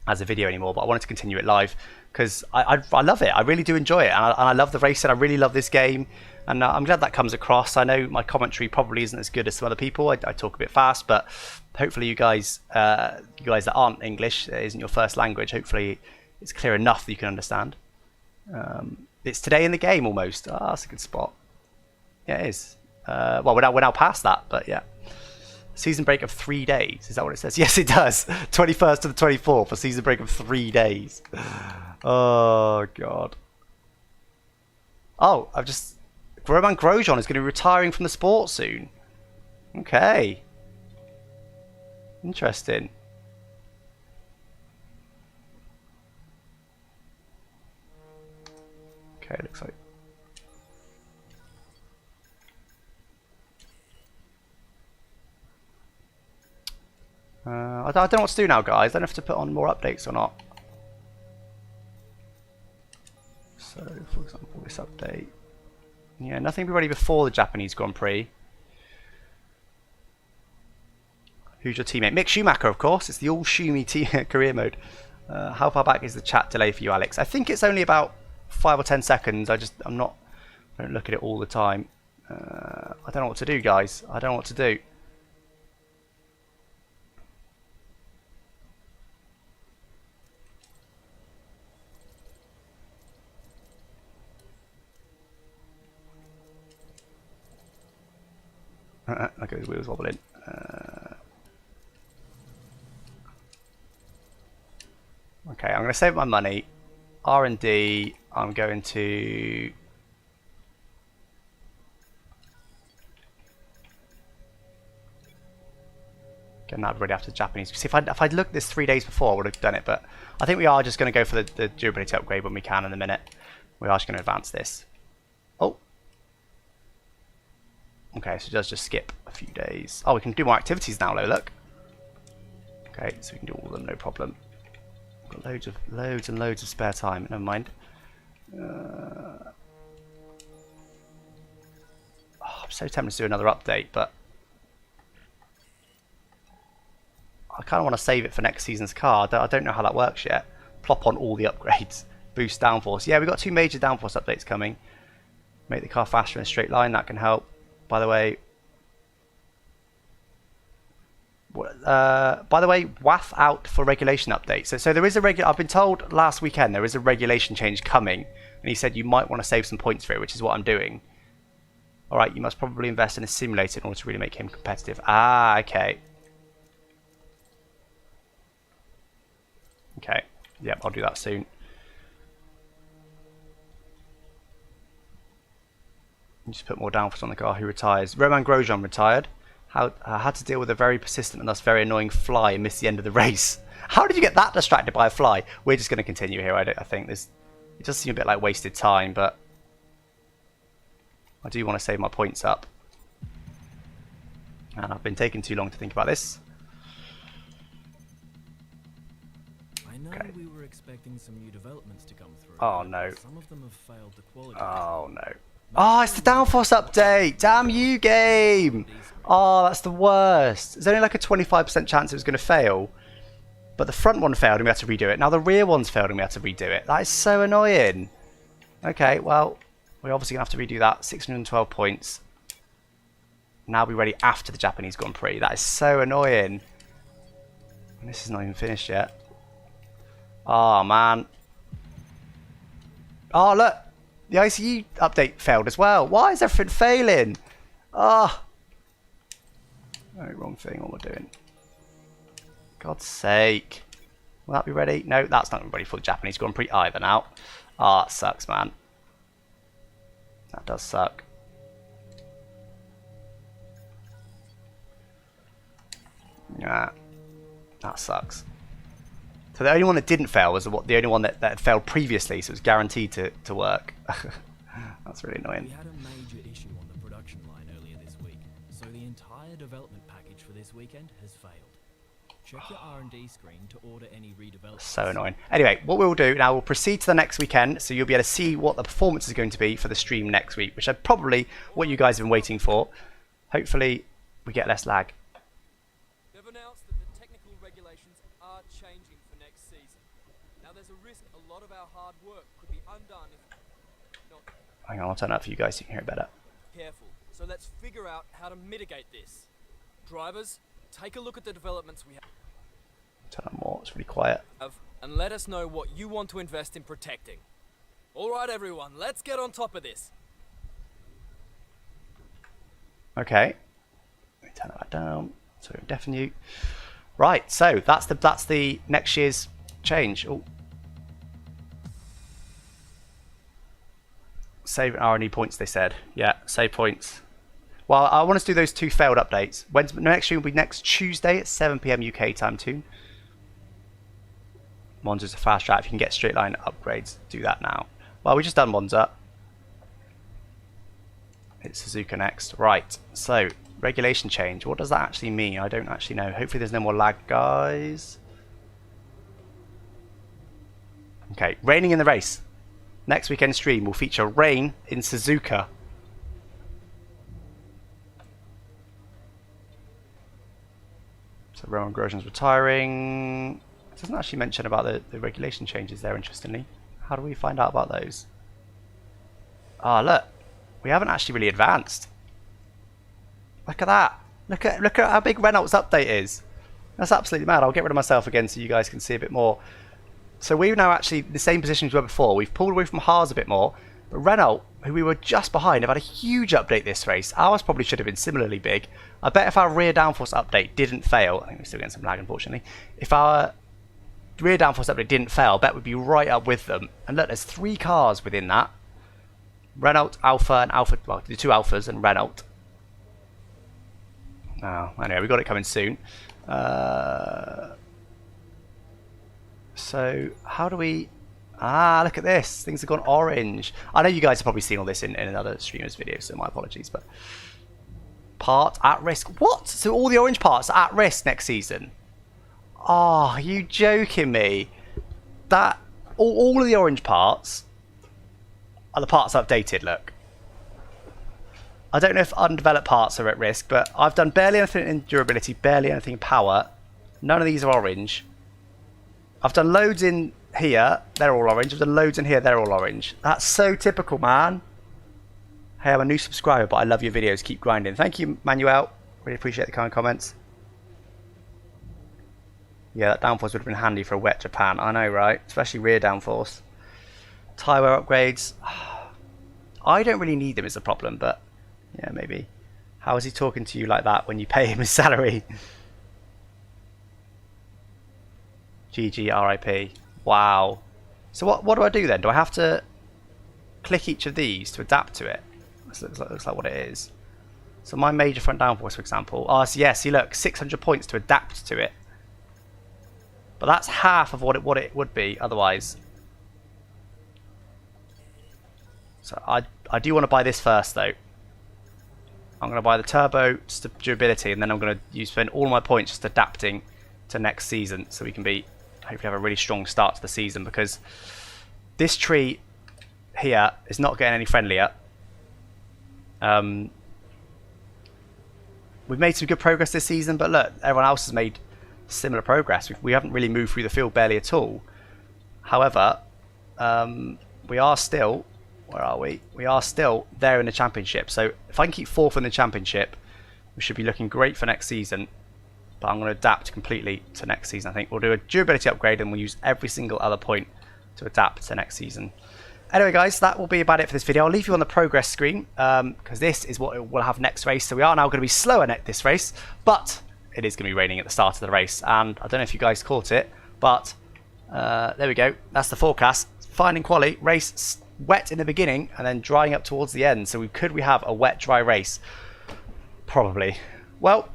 as a video anymore. But I wanted to continue it live because I love it. I really do enjoy it, and I love the racing. I really love this game, and I'm glad that comes across. I know my commentary probably isn't as good as some other people. I talk a bit fast, but hopefully you guys that aren't English, it isn't your first language. Hopefully it's clear enough that you can understand. It's today in the game almost. Ah, that's a good spot. Yeah, it is. Well, we're now past that, but yeah. Season break of 3 days. Is that what it says? Yes, it does. 21st to the 24th. A season break of 3 days. Oh, God. Oh, Roman Grosjean is going to be retiring from the sport soon. Okay. Interesting. Okay, it looks like. I don't know what to do now, guys. I don't know if to put on more updates or not. So, for example, this update. Yeah, nothing will be ready before the Japanese Grand Prix. Who's your teammate? Mick Schumacher, of course. It's the All Schumi Team career mode. How far back is the chat delay for you, Alex? I think it's only about 5 or 10 seconds. I don't look at it all the time. I don't know what to do, guys. I don't know what to do. Look at his wheels wobbling. Okay, I'm going to save my money. R&D, I'm going to... Getting that ready after the Japanese. See, if I'd looked this 3 days before, I would have done it. But I think we are just going to go for the durability upgrade when we can in a minute. We are just going to advance this. Oh. Okay, so it does just skip a few days. Oh, we can do more activities now, though, look. Okay, so we can do all of them, no problem. Got loads and loads of spare time. Never mind. Oh, I'm so tempted to do another update, but I kind of want to save it for next season's car. I don't know how that works yet. Plop on all the upgrades. Boost downforce. Yeah, we've got 2 major downforce updates coming. Make the car faster in a straight line. That can help. By the way, WAF out for regulation updates. So there is a I've been told last weekend there is a regulation change coming, and he said you might want to save some points for it, which is what I'm doing. All right, you must probably invest in a simulator in order to really make him competitive. Ah, okay. Okay. Yep, I'll do that soon. Just put more downforce on the car. Who retires? Roman Grosjean retired. Had to deal with a very persistent and thus very annoying fly and miss the end of the race. How did you get that distracted by a fly? We're just going to continue here. I think there's It does seem a bit like wasted time, but I do want to save my points up. And I've been taking too long to think about this. I know Okay. we were expecting some new developments to come through. Oh, but no. Some of them have failed the quality. Oh no. Oh, it's the downforce update! Damn you, game! Oh, that's the worst. There's only like a 25% chance it was going to fail. But the front one failed and we had to redo it. Now the rear one's failed and we had to redo it. That is so annoying. Okay, well, we're obviously going to have to redo that. 612 points. Now be ready after the Japanese Grand Prix. That is so annoying. And this is not even finished yet. Oh, man. Oh, look. The ICU update failed as well. Why is everything failing? Oh. Oh, wrong thing. What we're doing. God's sake. Will that be ready? No, that's not ready for the Japanese Grand Prix either now. Ah, oh, that sucks, man. That does suck. Yeah, that sucks. So the only one that didn't fail was the only one that had failed previously, so it was guaranteed to work. That's really We annoying. had a major issue on the production line earlier this week, so the entire development package for this weekend has failed. Check your R&D screen to order any redevelopments. So annoying. Anyway, what we'll do now, we'll proceed to the next weekend, so you'll be able to see what the performance is going to be for the stream next week, which is probably what you guys have been waiting for. Hopefully, we get less lag. They've announced that the technical regulations are changing for next season. Now there's a risk a lot of our hard work could be undone if not Hang on, I'll turn it up for you guys so you can hear it better. careful. So let's figure out how to mitigate this. Drivers, take a look at the developments we Turn up more, it's really quiet. have and let us know what you want to invest in protecting. Alright everyone, let's get on top of this. Okay. Let me turn that down so it'll deafen you. Right, so that's the next year's change. Oh. Save R&D points, they said. Yeah, save points. Well, I want us to do those 2 failed updates. Next stream will be next Tuesday at 7 PM UK time too. Monza's a fast track. If you can get straight line upgrades, do that now. Well, we just done Monza. It's Suzuka next. Right, so regulation change. What does that actually mean? I don't actually know. Hopefully there's no more lag, guys. Okay, raining in the race. Next weekend stream will feature rain in Suzuka. So Roman Grosjean's retiring. It doesn't actually mention about the regulation changes there, interestingly. How do we find out about those? Ah, look. We haven't actually really advanced. Look at that. Look at how big Renault's update is. That's absolutely mad. I'll get rid of myself again so you guys can see a bit more. So we're now actually in the same position as we were before. We've pulled away from Haas a bit more. But Renault, who we were just behind, have had a huge update this race. Ours probably should have been similarly big. I bet if our rear downforce update didn't fail, I think we're still getting some lag unfortunately. If our rear downforce update didn't fail, I bet we'd be right up with them. And look, there's 3 cars within that. Renault, Alpha, and Alpha, well, the 2 Alphas and Renault. Oh, anyway, we got it coming soon. So, how do we... Ah, look at this. Things have gone orange. I know you guys have probably seen all this in another streamer's video, so my apologies, but... Part at risk. What? So all the orange parts are at risk next season? Oh, are you joking me? That... All of the orange parts... are the parts updated, look. I don't know if undeveloped parts are at risk, but I've done barely anything in durability, barely anything in power. None of these are orange. I've done loads in here, they're all orange. I've done loads in here, they're all orange. That's so typical, man. Hey, I'm a new subscriber, but I love your videos. Keep grinding. Thank you, Manuel. Really appreciate the kind comments. Yeah, that downforce would have been handy for a wet Japan. I know, right? Especially rear downforce. Tyre wear upgrades. I don't really need them is the problem, but yeah, maybe. How is he talking to you like that when you pay him his salary? GG RIP. Wow. So what do I do then? Do I have to click each of these to adapt to it? This looks like what it is. So my major front downforce, for example. Oh, so yeah, see, look, 600 points to adapt to it. But that's half of what it would be otherwise. So I do want to buy this first though. I'm going to buy the turbo durability, and then I'm going to spend all my points just adapting to next season, so we can hopefully have a really strong start to the season, because this tree here is not getting any friendlier. We've made some good progress this season, but look, everyone else has made similar progress. We haven't really moved through the field barely at all. However, we are still, where are we? We are still there in the championship. So if I can keep 4th in the championship, we should be looking great for next season. But I'm going to adapt completely to next season. I think we'll do a durability upgrade, and we'll use every single other point to adapt to next season. Anyway, guys, that will be about it for this video. I'll leave you on the progress screen, because this is what we'll have next race. So we are now going to be slower at this race, but it is going to be raining at the start of the race. And I don't know if you guys caught it, but there we go. That's the forecast. Finding quali, race wet in the beginning and then drying up towards the end. So could we have a wet, dry race? Probably. Well,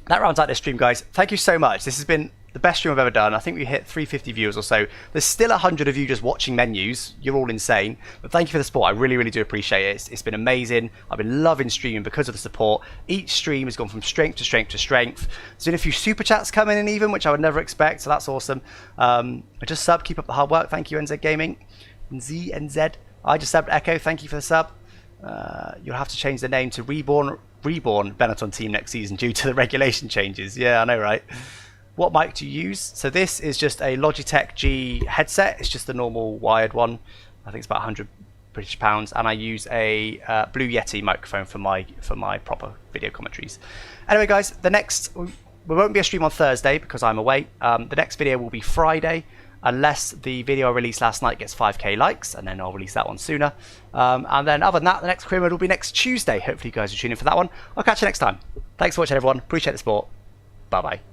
that rounds out this stream, guys. Thank you so much. This has been the best stream I've ever done. I think we hit 350 viewers or so. There's still 100 of you just watching menus. You're all insane. But thank you for the support. I really, really do appreciate it. It's been amazing. I've been loving streaming because of the support. Each stream has gone from strength to strength to strength. There's been a few super chats coming in even, which I would never expect. So that's awesome. I just sub. Keep up the hard work. Thank you, NZ Gaming. NZ. I just subbed Echo. Thank you for the sub. You'll have to change the name to Reborn Benetton Team next season due to the regulation changes. Yeah, I know, right? What mic do you use? So this is just a Logitech G headset. It's just a normal wired one. I think it's about 100 British pounds, and I use a Blue Yeti microphone for my proper video commentaries. Anyway, guys, we won't be a stream on Thursday because I'm away. The next video will be Friday, unless the video I released last night gets 5k likes, and then I'll release that one sooner. And then other than that, the next career mode will be next Tuesday. Hopefully you guys will tune in for that one. I'll catch you next time. Thanks for watching, everyone. Appreciate the support. Bye bye.